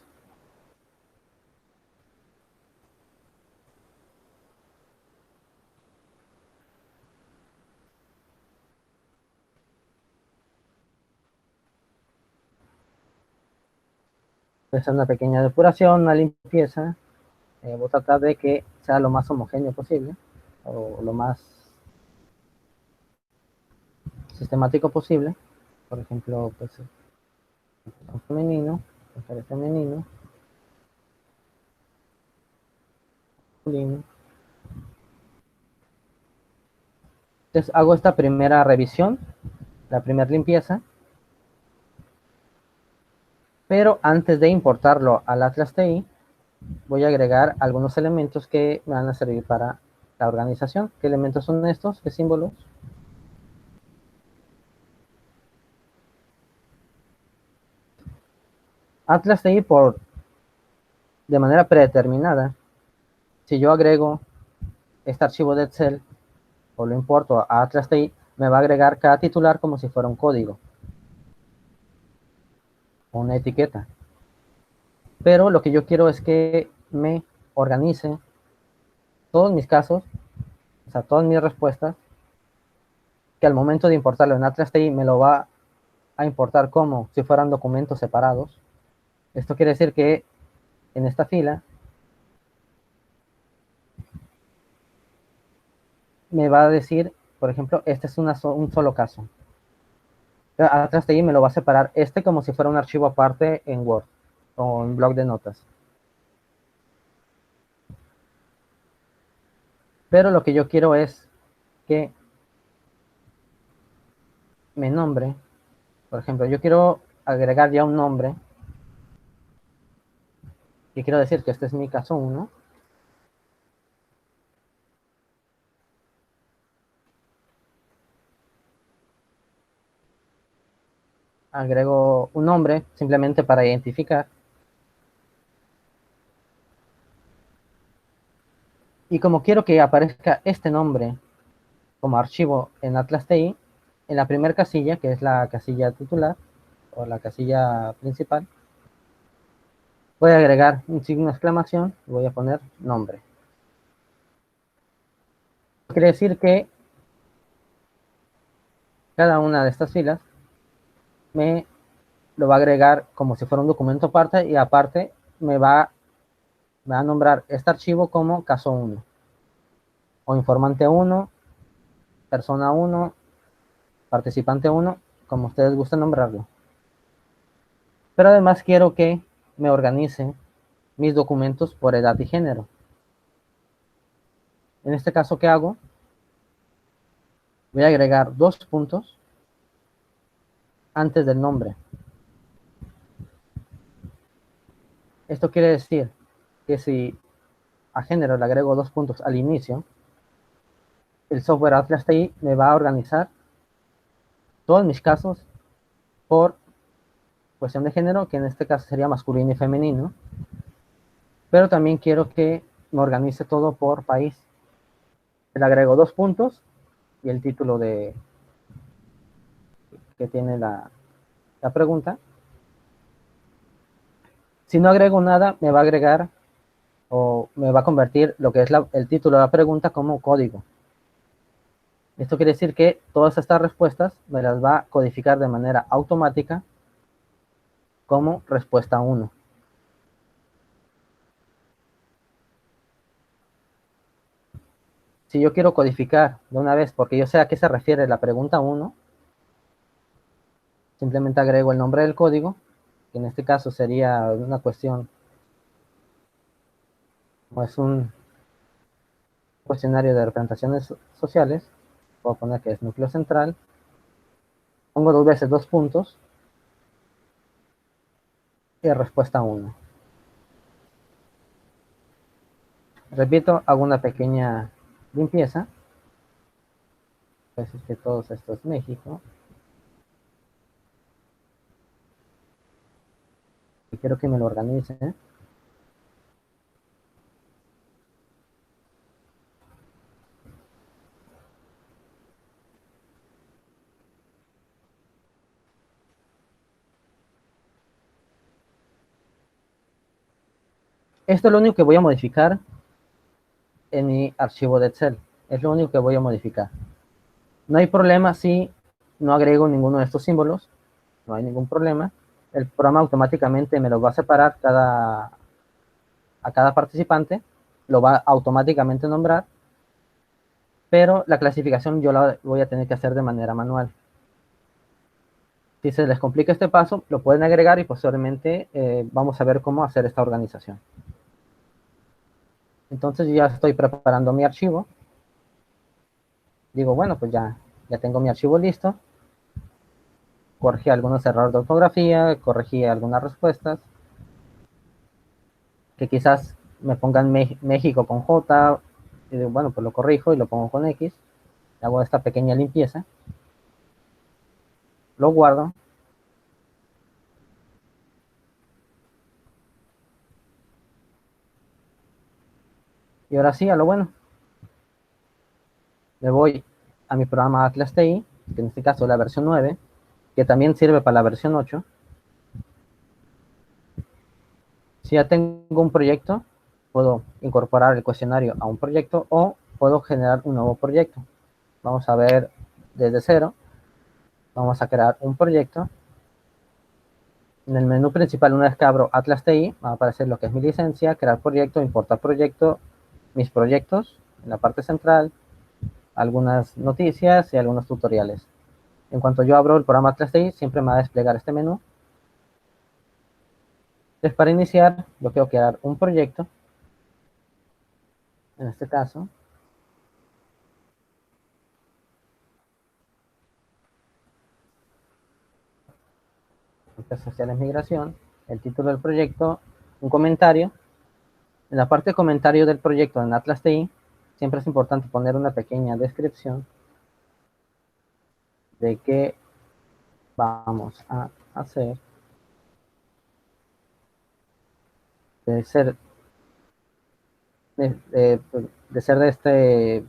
Speaker 1: Voy a hacer una pequeña depuración, una limpieza. Voy a tratar de que sea lo más homogéneo posible, o lo más sistemático posible. Por ejemplo, pues, femenino, mujeres femenino, masculino. Entonces hago esta primera revisión, la primera limpieza, pero antes de importarlo al Atlas TI, voy a agregar algunos elementos que me van a servir para la organización. ¿Qué elementos son estos? ¿Qué símbolos? Atlas TI de manera predeterminada. Si yo agrego este archivo de Excel o lo importo a Atlas TI, me va a agregar cada titular como si fuera un código o una etiqueta. Pero lo que yo quiero es que me organice todos mis casos, o sea, todas mis respuestas, que al momento de importarlo en Atlas TI me lo va a importar como si fueran documentos separados. Esto quiere decir que en esta fila me va a decir, por ejemplo, este es un solo caso. Atlas TI me lo va a separar este como si fuera un archivo aparte en Word o en blog de notas. Pero lo que yo quiero es que me nombre. Por ejemplo, yo quiero agregar ya un nombre y quiero decir que este es mi caso 1. Agrego un nombre simplemente para identificar. Y como quiero que aparezca este nombre como archivo en Atlas TI, en la primera casilla, que es la casilla titular o la casilla principal, voy a agregar un signo de exclamación y voy a poner nombre. Quiere decir que cada una de estas filas me lo va a agregar como si fuera un documento aparte y aparte me va a nombrar este archivo como caso 1 o informante 1, persona 1, participante 1, como ustedes gusten nombrarlo. Pero además quiero que me organice mis documentos por edad y género. En este caso, ¿qué hago? Voy a agregar 2 puntos antes del nombre. Esto quiere decir que si a género le agrego 2 puntos al inicio, el software Atlas TI me va a organizar todos mis casos por cuestión de género, que en este caso sería masculino y femenino, pero también quiero que me organice todo por país. Le agrego 2 puntos y el título que tiene la pregunta. Si no agrego nada, me va a agregar o me va a convertir lo que es el título de la pregunta como código. Esto quiere decir que todas estas respuestas me las va a codificar de manera automática como respuesta 1. Si yo quiero codificar de una vez, porque yo sé a qué se refiere la pregunta 1, simplemente agrego el nombre del código, que en este caso sería una cuestión, o es un cuestionario de representaciones sociales. Voy a poner que es núcleo central, pongo 2 veces 2 puntos y respuesta 1. Repito, hago una pequeña limpieza, pues es que todo esto es México, y quiero que me lo organice. Esto es lo único que voy a modificar en mi archivo de Excel, es lo único que voy a modificar. No hay problema si no agrego ninguno de estos símbolos, no hay ningún problema. El programa automáticamente me los va a separar a cada participante, lo va a automáticamente nombrar, pero la clasificación yo la voy a tener que hacer de manera manual. Si se les complica este paso, lo pueden agregar y posteriormente vamos a ver cómo hacer esta organización. Entonces ya estoy preparando mi archivo. Digo, bueno, pues ya tengo mi archivo listo. Corregí algunos errores de ortografía, corregí algunas respuestas, que quizás me pongan México con J, y digo, bueno, pues lo corrijo y lo pongo con X, hago esta pequeña limpieza, lo guardo, y ahora sí, a lo bueno, me voy a mi programa Atlas TI, que en este caso es la versión 9, que también sirve para la versión 8. Si ya tengo un proyecto, puedo incorporar el cuestionario a un proyecto o puedo generar un nuevo proyecto. Vamos a ver desde cero. Vamos a crear un proyecto. En el menú principal, una vez que abro Atlas TI, va a aparecer lo que es mi licencia, crear proyecto, importar proyecto, mis proyectos, en la parte central, algunas noticias y algunos tutoriales. En cuanto yo abro el programa Atlas TI, siempre me va a desplegar este menú. Entonces, para iniciar, yo quiero crear un proyecto. En este caso, Ciencias Sociales Migración, el título del proyecto, un comentario. En la parte de comentario del proyecto en Atlas TI, siempre es importante poner una pequeña descripción de qué vamos a hacer, de ser de ser de este,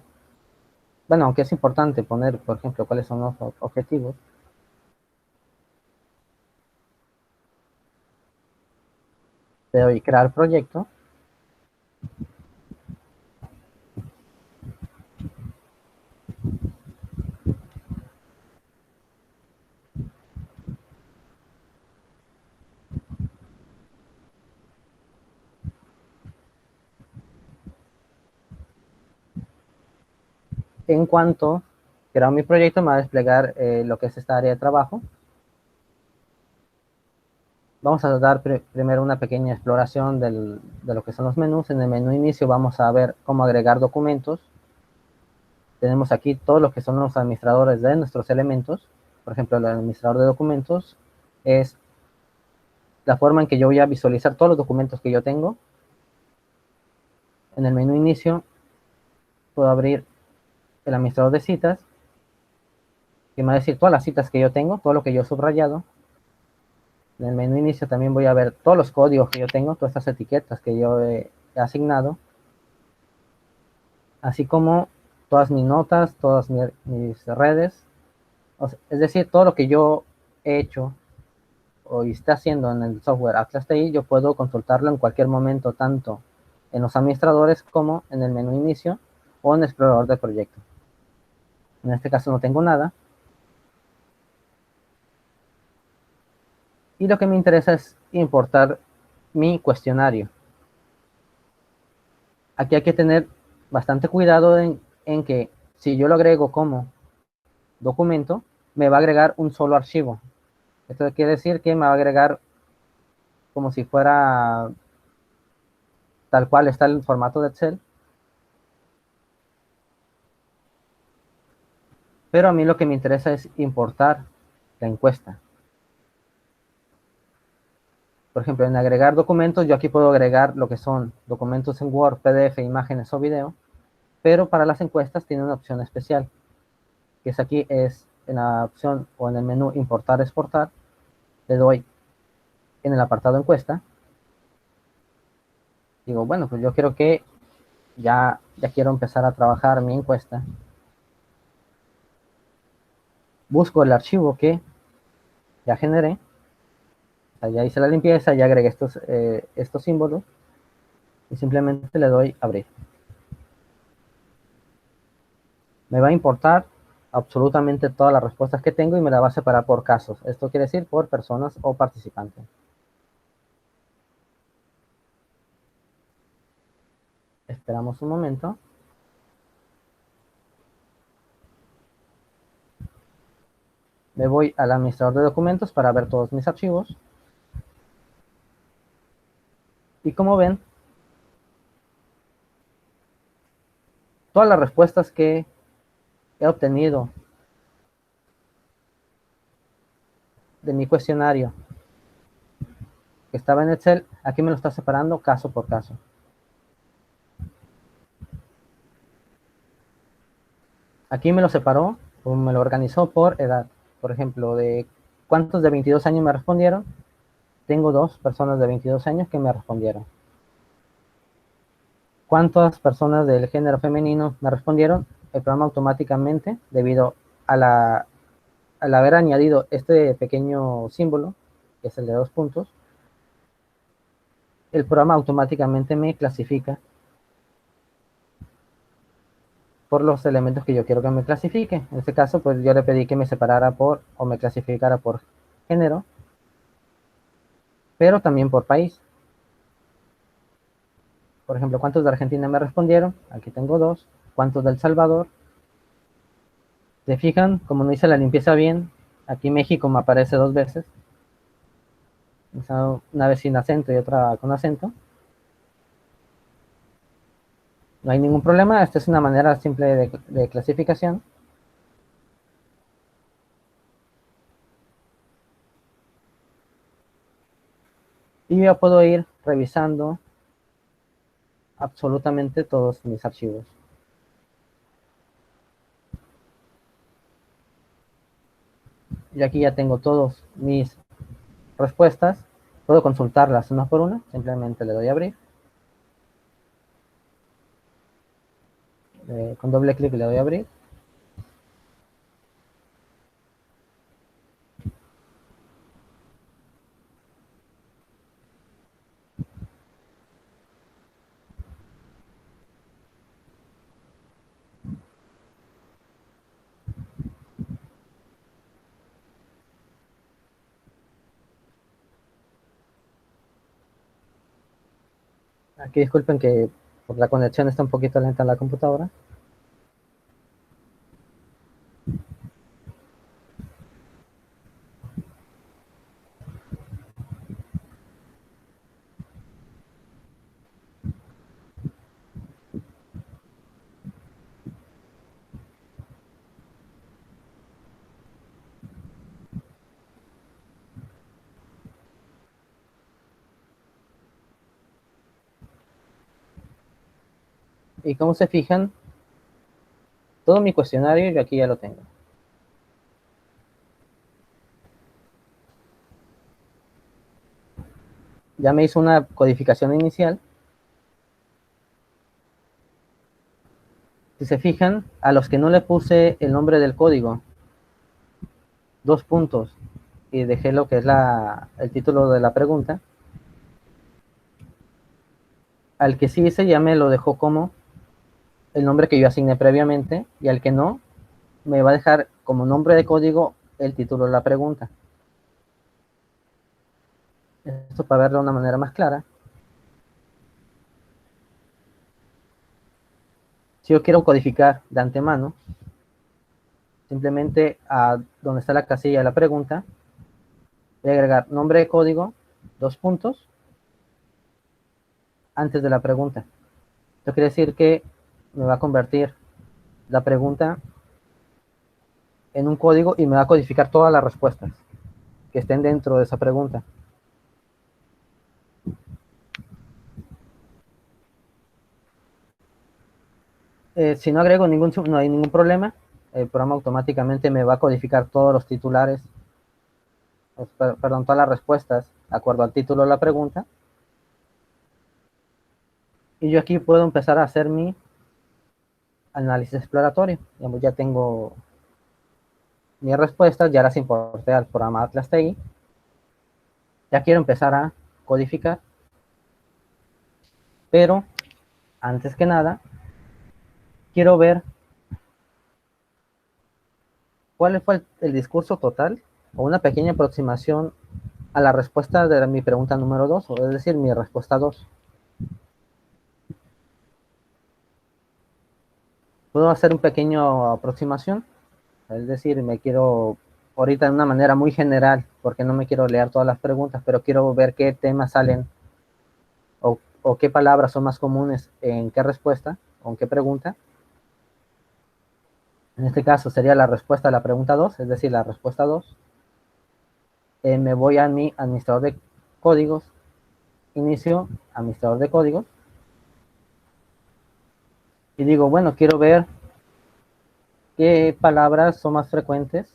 Speaker 1: bueno, aunque es importante poner, por ejemplo, cuáles son los objetivos. Le doy crear proyecto. En cuanto creo mi proyecto, me va a desplegar lo que es esta área de trabajo. Vamos a dar primero una pequeña exploración de lo que son los menús. En el menú inicio vamos a ver cómo agregar documentos. Tenemos aquí todos los que son los administradores de nuestros elementos. Por ejemplo, el administrador de documentos es la forma en que yo voy a visualizar todos los documentos que yo tengo. En el menú inicio puedo abrir el administrador de citas, que me va a decir todas las citas que yo tengo, todo lo que yo he subrayado. En el menú inicio también voy a ver todos los códigos que yo tengo, todas estas etiquetas que yo he asignado, así como todas mis notas, todas mis redes, es decir, todo lo que yo he hecho o está haciendo en el software Atlas TI, yo puedo consultarlo en cualquier momento, tanto en los administradores como en el menú inicio o en el explorador de proyecto. En este caso no tengo nada. Y lo que me interesa es importar mi cuestionario. Aquí hay que tener bastante cuidado en que si yo lo agrego como documento, me va a agregar un solo archivo. Esto quiere decir que me va a agregar como si fuera tal cual está el formato de Excel. Pero a mí lo que me interesa es importar la encuesta. Por ejemplo, en agregar documentos, yo aquí puedo agregar lo que son documentos en Word, PDF, imágenes o video, pero para las encuestas tiene una opción especial, que es aquí, es en la opción o en el menú importar, exportar, le doy en el apartado encuesta, digo, bueno, pues yo quiero que ya quiero empezar a trabajar mi encuesta, busco el archivo que ya generé, o sea, ya hice la limpieza, ya agregué estos símbolos, y simplemente le doy abrir. Me va a importar absolutamente todas las respuestas que tengo y me la va a separar por casos. Esto quiere decir por personas o participantes. Esperamos un momento. Me voy al administrador de documentos para ver todos mis archivos. Y como ven, todas las respuestas que he obtenido de mi cuestionario que estaba en Excel, aquí me lo está separando caso por caso. Aquí me lo separó, o me lo organizó por edad. Por ejemplo, de cuántos de 22 años me respondieron. Tengo 2 personas de 22 años que me respondieron. ¿Cuántas personas del género femenino me respondieron? El programa automáticamente, debido al haber añadido este pequeño símbolo, que es el de 2 puntos, el programa automáticamente me clasifica por los elementos que yo quiero que me clasifique. En este caso, pues yo le pedí que me separara o me clasificara por género, pero también por país. Por ejemplo, ¿cuántos de Argentina me respondieron? Aquí tengo 2. ¿Cuántos de El Salvador? ¿Se fijan? Como no hice la limpieza bien, aquí México me aparece 2 veces. Una vez sin acento y otra con acento. No hay ningún problema, esta es una manera simple de clasificación. Y yo puedo ir revisando absolutamente todos mis archivos. Y aquí ya tengo todas mis respuestas. Puedo consultarlas una por una, simplemente le doy a abrir. Con doble clic le doy a abrir. Aquí disculpen que por la conexión está un poquito lenta la computadora. Y como se fijan, todo mi cuestionario yo aquí ya lo tengo. Ya me hizo una codificación inicial. Si se fijan, a los que no le puse el nombre del código, 2 puntos, y dejé lo que es el título de la pregunta, al que sí hice ya me lo dejó como el nombre que yo asigné previamente, y al que no, me va a dejar como nombre de código el título de la pregunta. Esto para verlo de una manera más clara. Si yo quiero codificar de antemano, simplemente a donde está la casilla de la pregunta, voy a agregar nombre de código, 2 puntos, antes de la pregunta. Esto quiere decir que me va a convertir la pregunta en un código y me va a codificar todas las respuestas que estén dentro de esa pregunta. Si no agrego no hay ningún problema. El programa automáticamente me va a codificar todos los titulares, perdón, todas las respuestas de acuerdo al título de la pregunta. Y yo aquí puedo empezar a hacer mi análisis exploratorio. Digamos, ya tengo mis respuestas, ya las importé al programa Atlas TI. Ya quiero empezar a codificar. Pero, antes que nada, quiero ver cuál fue el discurso total o una pequeña aproximación a la respuesta de mi pregunta número 2, es decir, mi respuesta 2. Puedo hacer un pequeño aproximación, es decir, me quiero ahorita de una manera muy general, porque no me quiero leer todas las preguntas, pero quiero ver qué temas salen o qué palabras son más comunes en qué respuesta o en qué pregunta. En este caso sería la respuesta a la pregunta 2, es decir, la respuesta 2. Me voy a mi administrador de códigos, inicio administrador de códigos, y digo, bueno, quiero ver qué palabras son más frecuentes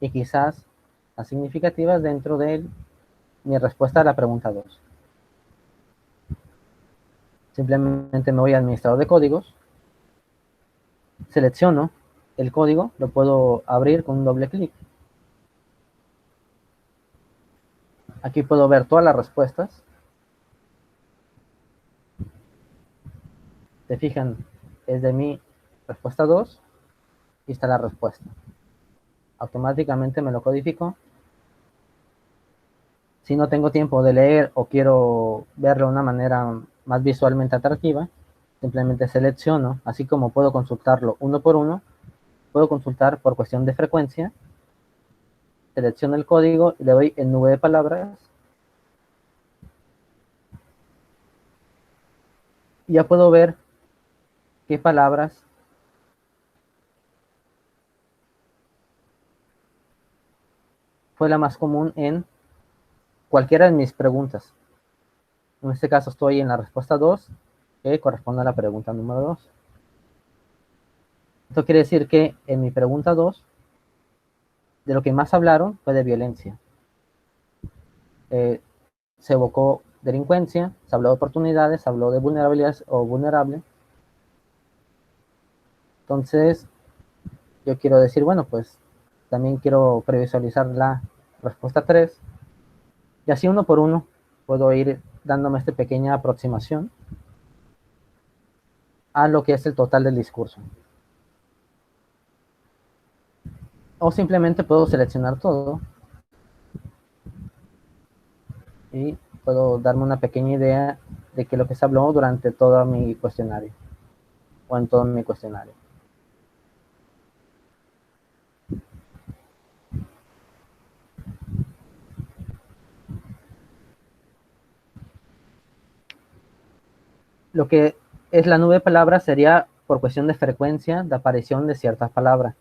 Speaker 1: y quizás más significativas dentro de mi respuesta a la pregunta 2. Simplemente me voy a administrador de códigos, selecciono el código, lo puedo abrir con un doble clic. Aquí puedo ver todas las respuestas. Se fijan, es de mi respuesta 2 y está la respuesta. Automáticamente me lo codifico. Si no tengo tiempo de leer o quiero verlo de una manera más visualmente atractiva, simplemente selecciono, así como puedo consultarlo uno por uno, puedo consultar por cuestión de frecuencia, selecciono el código y le doy en nube de palabras. Y ya puedo ver qué palabras fue la más común en cualquiera de mis preguntas. En este caso estoy en la respuesta 2, que corresponde a la pregunta número 2. Esto quiere decir que en mi pregunta 2, de lo que más hablaron fue de violencia. Se evocó delincuencia, se habló de oportunidades, se habló de vulnerabilidades o vulnerable. Entonces, yo quiero decir, bueno, pues también quiero previsualizar la respuesta 3. Y así uno por uno puedo ir dándome esta pequeña aproximación a lo que es el total del discurso. O simplemente puedo seleccionar todo y puedo darme una pequeña idea de qué es lo que se habló durante todo mi cuestionario o en todo mi cuestionario. Lo que es la nube de palabras sería por cuestión de frecuencia de aparición de ciertas palabras.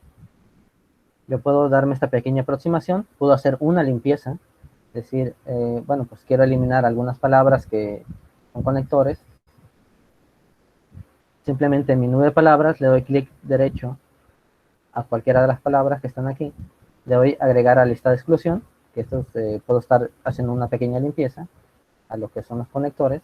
Speaker 1: Yo puedo darme esta pequeña aproximación, puedo hacer una limpieza, es decir, bueno, pues quiero eliminar algunas palabras que son conectores. Simplemente en mi nube de palabras le doy clic derecho a cualquiera de las palabras que están aquí. Le doy agregar a lista de exclusión, que esto puedo estar haciendo una pequeña limpieza a lo que son los conectores.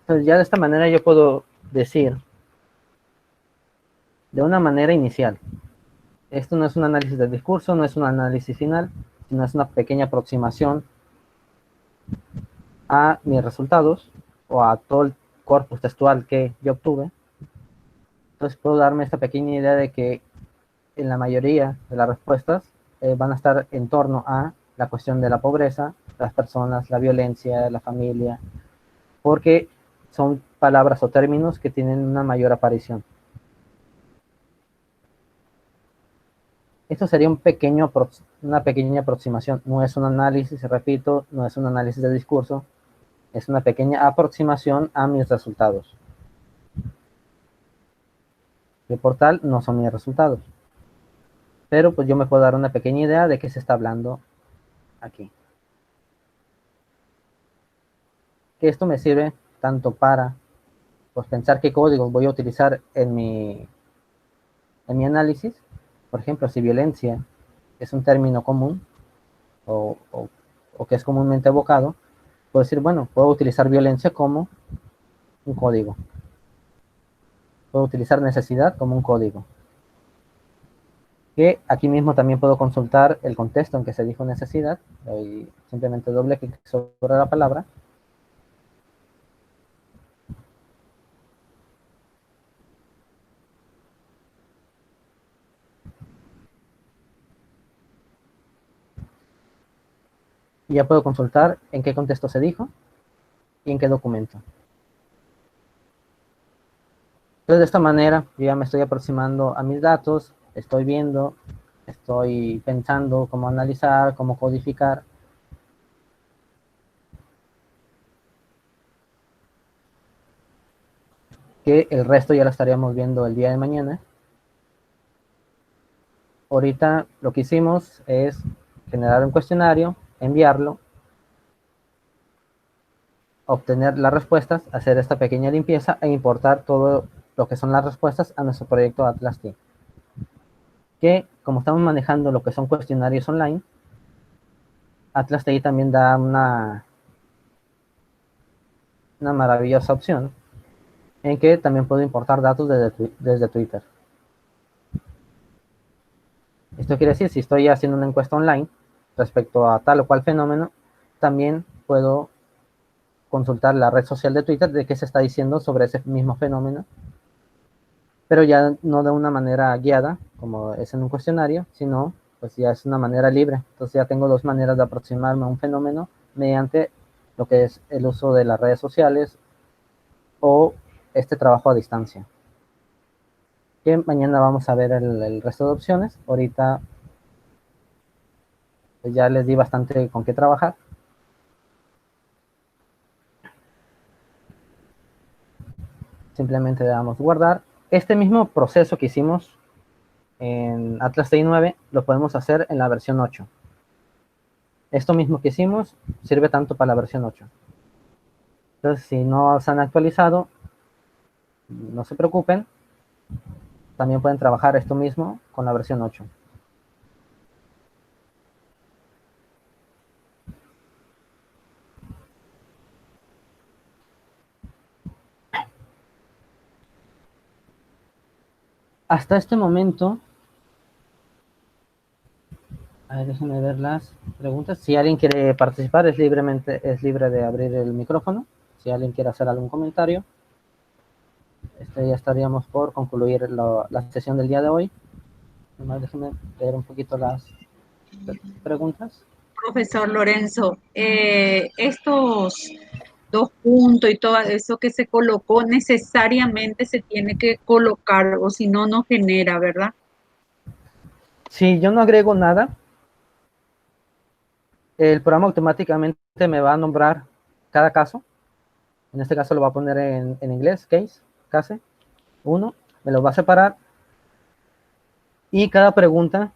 Speaker 1: Entonces ya de esta manera yo puedo decir de una manera inicial. Esto no es un análisis del discurso, no es un análisis final, sino es una pequeña aproximación a mis resultados o a todo el corpus textual que yo obtuve. Entonces puedo darme esta pequeña idea de que en la mayoría de las respuestas van a estar en torno a la cuestión de la pobreza, las personas, la violencia, la familia, porque son palabras o términos que tienen una mayor aparición. Esto sería una pequeña aproximación, no es un análisis, repito, no es un análisis de discurso, es una pequeña aproximación a mis resultados. El portal no son mis resultados, pero pues yo me puedo dar una pequeña idea de qué se está hablando aquí. Que esto me sirve tanto para pues, pensar qué códigos voy a utilizar en mi análisis. Por ejemplo, si violencia es un término común o que es comúnmente evocado, puedo decir, bueno, puedo utilizar violencia como un código. Puedo utilizar necesidad como un código. Que aquí mismo también puedo consultar el contexto en que se dijo necesidad. Doy simplemente doble clic sobre la palabra. Y ya puedo consultar en qué contexto se dijo y en qué documento. Entonces, de esta manera, yo ya me estoy aproximando a mis datos, estoy viendo, estoy pensando cómo analizar, cómo codificar. Que el resto ya lo estaríamos viendo el día de mañana. Ahorita lo que hicimos es generar un cuestionario, enviarlo, obtener las respuestas, hacer esta pequeña limpieza e importar todo lo que son las respuestas a nuestro proyecto Atlas Team. Que como estamos manejando lo que son cuestionarios online, Atlas TI también da una maravillosa opción en que también puedo importar datos desde Twitter. Esto quiere decir, si estoy haciendo una encuesta online respecto a tal o cual fenómeno, también puedo consultar la red social de Twitter de qué se está diciendo sobre ese mismo fenómeno, pero ya no de una manera guiada, como es en un cuestionario, sino pues ya es una manera libre. Entonces ya tengo dos maneras de aproximarme a un fenómeno mediante lo que es el uso de las redes sociales o este trabajo a distancia. Que mañana vamos a ver el resto de opciones. Ahorita pues ya les di bastante con qué trabajar. Simplemente le damos guardar. Este mismo proceso que hicimos en Atlas TI 9 lo podemos hacer en la versión 8. Esto mismo que hicimos sirve tanto para la versión 8. Entonces, si no se han actualizado, no se preocupen. También pueden trabajar esto mismo con la versión 8. Hasta este momento, a ver, déjenme ver las preguntas. Si alguien quiere participar, es libre de abrir el micrófono. Si alguien quiere hacer algún comentario, ya estaríamos por concluir la sesión del día de hoy. Nomás déjenme leer un poquito las preguntas.
Speaker 2: Profesor Lorenzo, estos dos puntos y todo eso que se colocó necesariamente se tiene que colocar o si no, no genera, ¿verdad?
Speaker 1: Si yo no agrego nada, el programa automáticamente me va a nombrar cada caso En este caso lo voy a poner en inglés, case 1, me lo va a separar y cada pregunta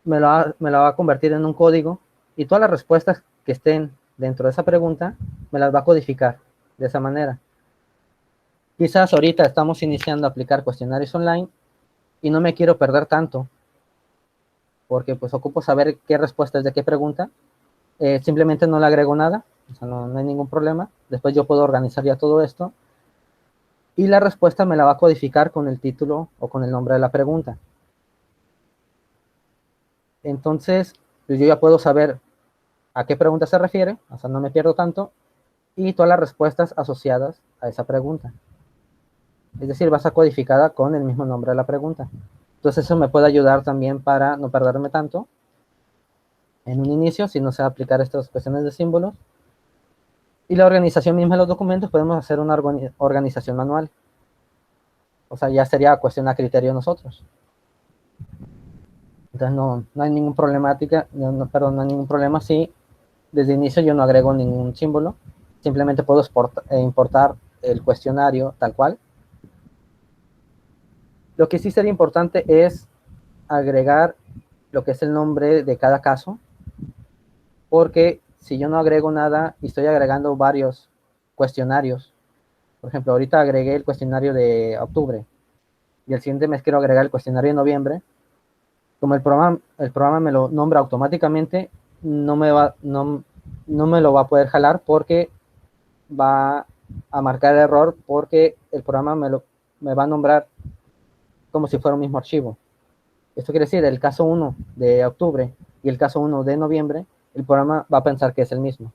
Speaker 1: me la va a convertir en un código y todas las respuestas que estén dentro de esa pregunta me las va a codificar de esa manera. Quizás ahorita estamos iniciando a aplicar cuestionarios online y no me quiero perder tanto porque pues ocupo saber qué respuesta es de qué pregunta. Simplemente no le agrego nada, o sea, no hay ningún problema. Después yo puedo organizar ya todo esto y la respuesta me la va a codificar con el título o con el nombre de la pregunta. Entonces, pues yo ya puedo saber a qué pregunta se refiere, o sea, no me pierdo tanto, y todas las respuestas asociadas a esa pregunta. Es decir, va a estar codificada con el mismo nombre de la pregunta. Entonces eso me puede ayudar también para no perderme tanto en un inicio, si no sé aplicar estas cuestiones de símbolos. Y la organización misma de los documentos, podemos hacer una organización manual. O sea, ya sería cuestión a criterio de nosotros. Entonces no hay ningún problemática, perdón, no hay ningún problema si desde el inicio yo no agrego ningún símbolo. Simplemente puedo importar el cuestionario tal cual. Lo que sí sería importante es agregar lo que es el nombre de cada caso, porque si yo no agrego nada y estoy agregando varios cuestionarios, por ejemplo, ahorita agregué el cuestionario de octubre y el siguiente mes quiero agregar el cuestionario de noviembre, como el programa me lo nombra automáticamente, no me lo va a poder jalar porque va a marcar error porque el programa me va a nombrar como si fuera un mismo archivo. Esto quiere decir, el caso 1 de octubre y el caso 1 de noviembre, el programa va a pensar que es el mismo.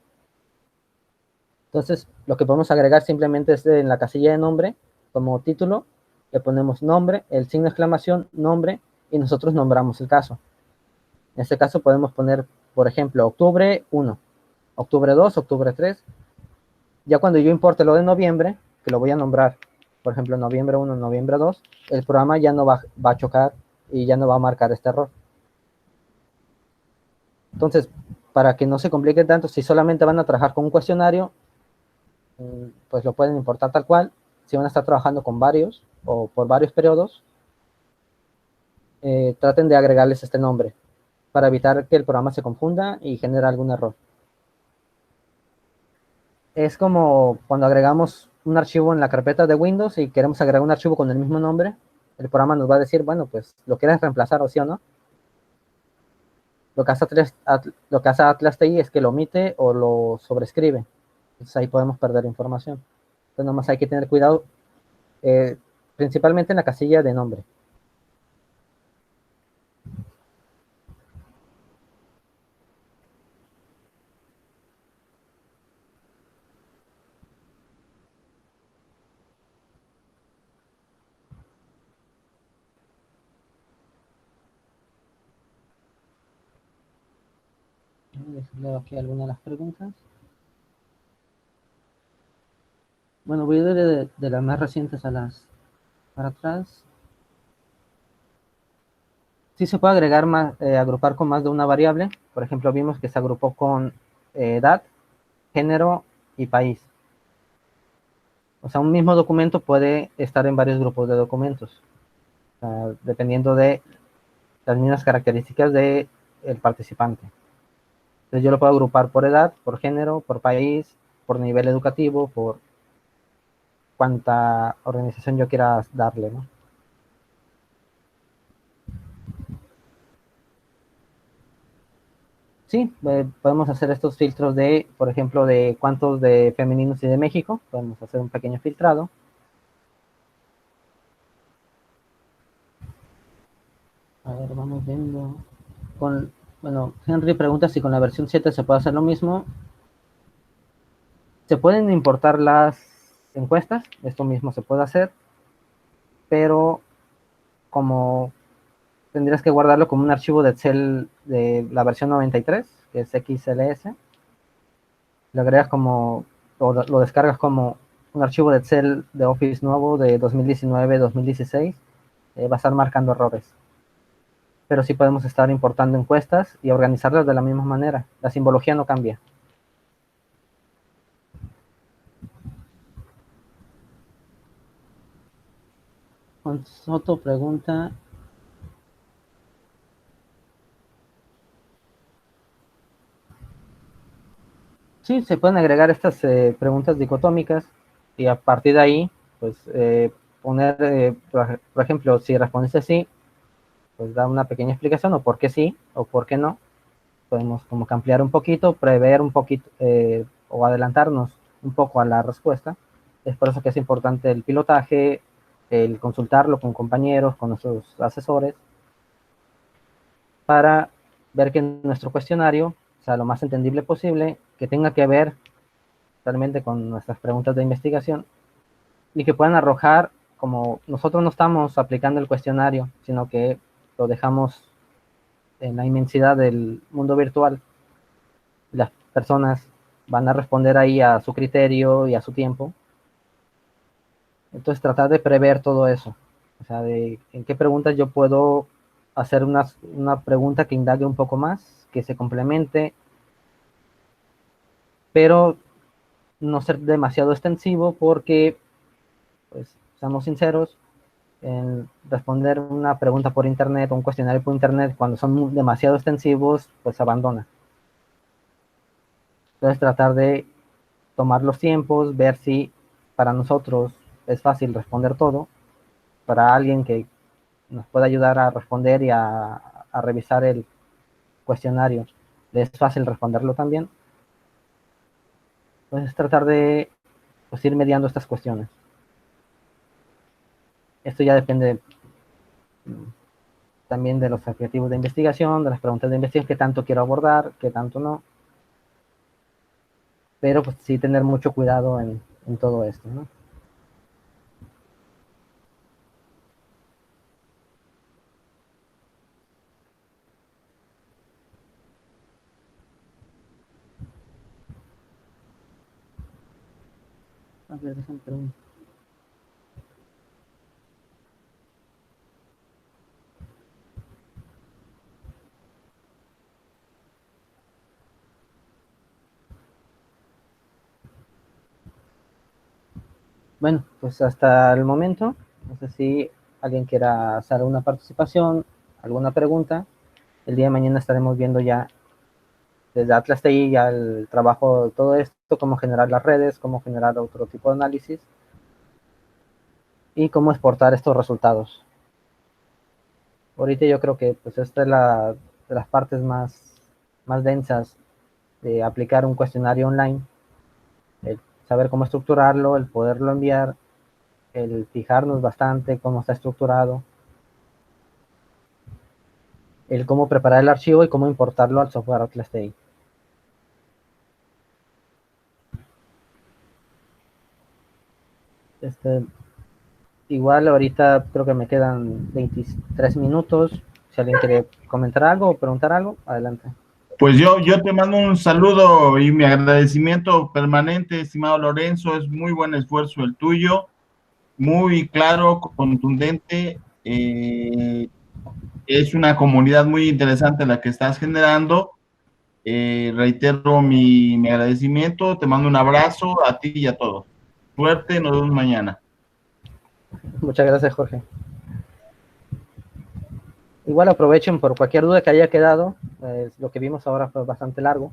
Speaker 1: Entonces, lo que podemos agregar simplemente es en la casilla de nombre, como título, le ponemos nombre, el signo de exclamación, nombre, y nosotros nombramos el caso. En este caso podemos poner, por ejemplo, octubre 1, octubre 2, octubre 3. Ya cuando yo importe lo de noviembre, que lo voy a nombrar, por ejemplo, noviembre 1, noviembre 2, el programa ya no va a chocar y ya no va a marcar este error. Entonces, para que no se complique tanto, si solamente van a trabajar con un cuestionario, pues lo pueden importar tal cual. Si van a estar trabajando con varios o por varios periodos, traten de agregarles este nombre para evitar que el programa se confunda y genere algún error. Es como cuando agregamos un archivo en la carpeta de Windows y queremos agregar un archivo con el mismo nombre, el programa nos va a decir, bueno, pues lo quieres reemplazar o sí o no. Lo que hace Atlas TI es que lo omite o lo sobrescribe. Entonces ahí podemos perder información. Entonces nomás hay que tener cuidado, principalmente en la casilla de nombre. Leo aquí algunas de las preguntas. Bueno, voy de las más recientes a las para atrás. Sí se puede agregar más, agrupar con más de una variable. Por ejemplo, vimos que se agrupó con edad, género y país. O sea, un mismo documento puede estar en varios grupos de documentos, dependiendo de las mismas características del participante. Entonces yo lo puedo agrupar por edad, por género, por país, por nivel educativo, por cuánta organización yo quiera darle, ¿no? Sí, podemos hacer estos filtros de, por ejemplo, de cuántos de femeninos y de México. Podemos hacer un pequeño filtrado. A ver, vamos viendo. Bueno, Henry pregunta si con la versión 7 se puede hacer lo mismo. Se pueden importar las encuestas, esto mismo se puede hacer, pero como tendrías que guardarlo como un archivo de Excel de la versión 93, que es XLS, lo agregas como, o lo descargas como un archivo de Excel de Office nuevo de 2019-2016, va a estar marcando errores. Pero sí podemos estar importando encuestas y organizarlas de la misma manera. La simbología no cambia. Juan Soto pregunta. Sí, se pueden agregar estas preguntas dicotómicas y a partir de ahí, pues poner, por ejemplo, si respondiste sí, pues da una pequeña explicación o por qué sí o por qué no. Podemos como que ampliar un poquito, prever un poquito o adelantarnos un poco a la respuesta. Es por eso que es importante el pilotaje, el consultarlo con compañeros, con nuestros asesores, para ver que nuestro cuestionario sea lo más entendible posible, que tenga que ver realmente con nuestras preguntas de investigación y que puedan arrojar, como nosotros no estamos aplicando el cuestionario, sino que lo dejamos en la inmensidad del mundo virtual, las personas van a responder ahí a su criterio y a su tiempo. Entonces tratar de prever todo eso, o sea, de en qué preguntas yo puedo hacer una pregunta que indague un poco más, que se complemente, pero no ser demasiado extensivo porque, pues, seamos sinceros, en responder una pregunta por internet o un cuestionario por internet, cuando son demasiado extensivos, pues se abandona. Entonces tratar de tomar los tiempos, ver si para nosotros es fácil responder todo, para alguien que nos pueda ayudar a responder y a revisar el cuestionario, le es fácil responderlo también. Entonces tratar de, pues, ir mediando estas cuestiones. Esto ya depende también de los objetivos de investigación, de las preguntas de investigación, qué tanto quiero abordar, qué tanto no. Pero pues sí tener mucho cuidado en todo esto, ¿no? A ver, déjame preguntar. Bueno, pues hasta el momento, no sé si alguien quiera hacer alguna participación, alguna pregunta. El día de mañana estaremos viendo ya desde Atlas TI ya el trabajo de todo esto, cómo generar las redes, cómo generar otro tipo de análisis y cómo exportar estos resultados. Ahorita yo creo que pues esta es de las partes más densas de aplicar un cuestionario online, el saber cómo estructurarlo, el poderlo enviar, el fijarnos bastante cómo está estructurado, el cómo preparar el archivo y cómo importarlo al software Atlas TI. Este, igual ahorita creo que me quedan 23 minutos. Si alguien quiere comentar algo o preguntar algo, adelante.
Speaker 3: Pues yo te mando un saludo y mi agradecimiento permanente, estimado Lorenzo. Es muy buen esfuerzo el tuyo, muy claro, contundente. Es una comunidad muy interesante la que estás generando. Reitero mi agradecimiento, te mando un abrazo a ti y a todos. Suerte, nos vemos mañana.
Speaker 1: Muchas gracias, Jorge. Igual aprovechen por cualquier duda que haya quedado. Lo que vimos ahora fue bastante largo.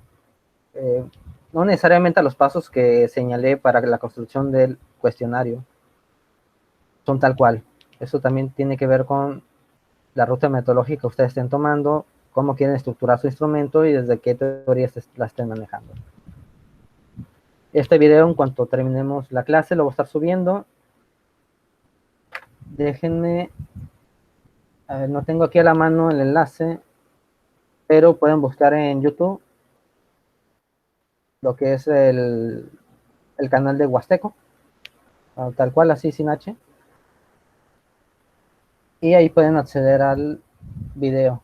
Speaker 1: No necesariamente los pasos que señalé para la construcción del cuestionario son tal cual. Eso también tiene que ver con la ruta metodológica que ustedes estén tomando, cómo quieren estructurar su instrumento y desde qué teorías la estén manejando. Este video, en cuanto terminemos la clase, lo voy a estar subiendo. Déjenme, a ver, no tengo aquí a la mano el enlace, pero pueden buscar en YouTube lo que es el canal de Huasteco, tal cual, así sin H. Y ahí pueden acceder al video.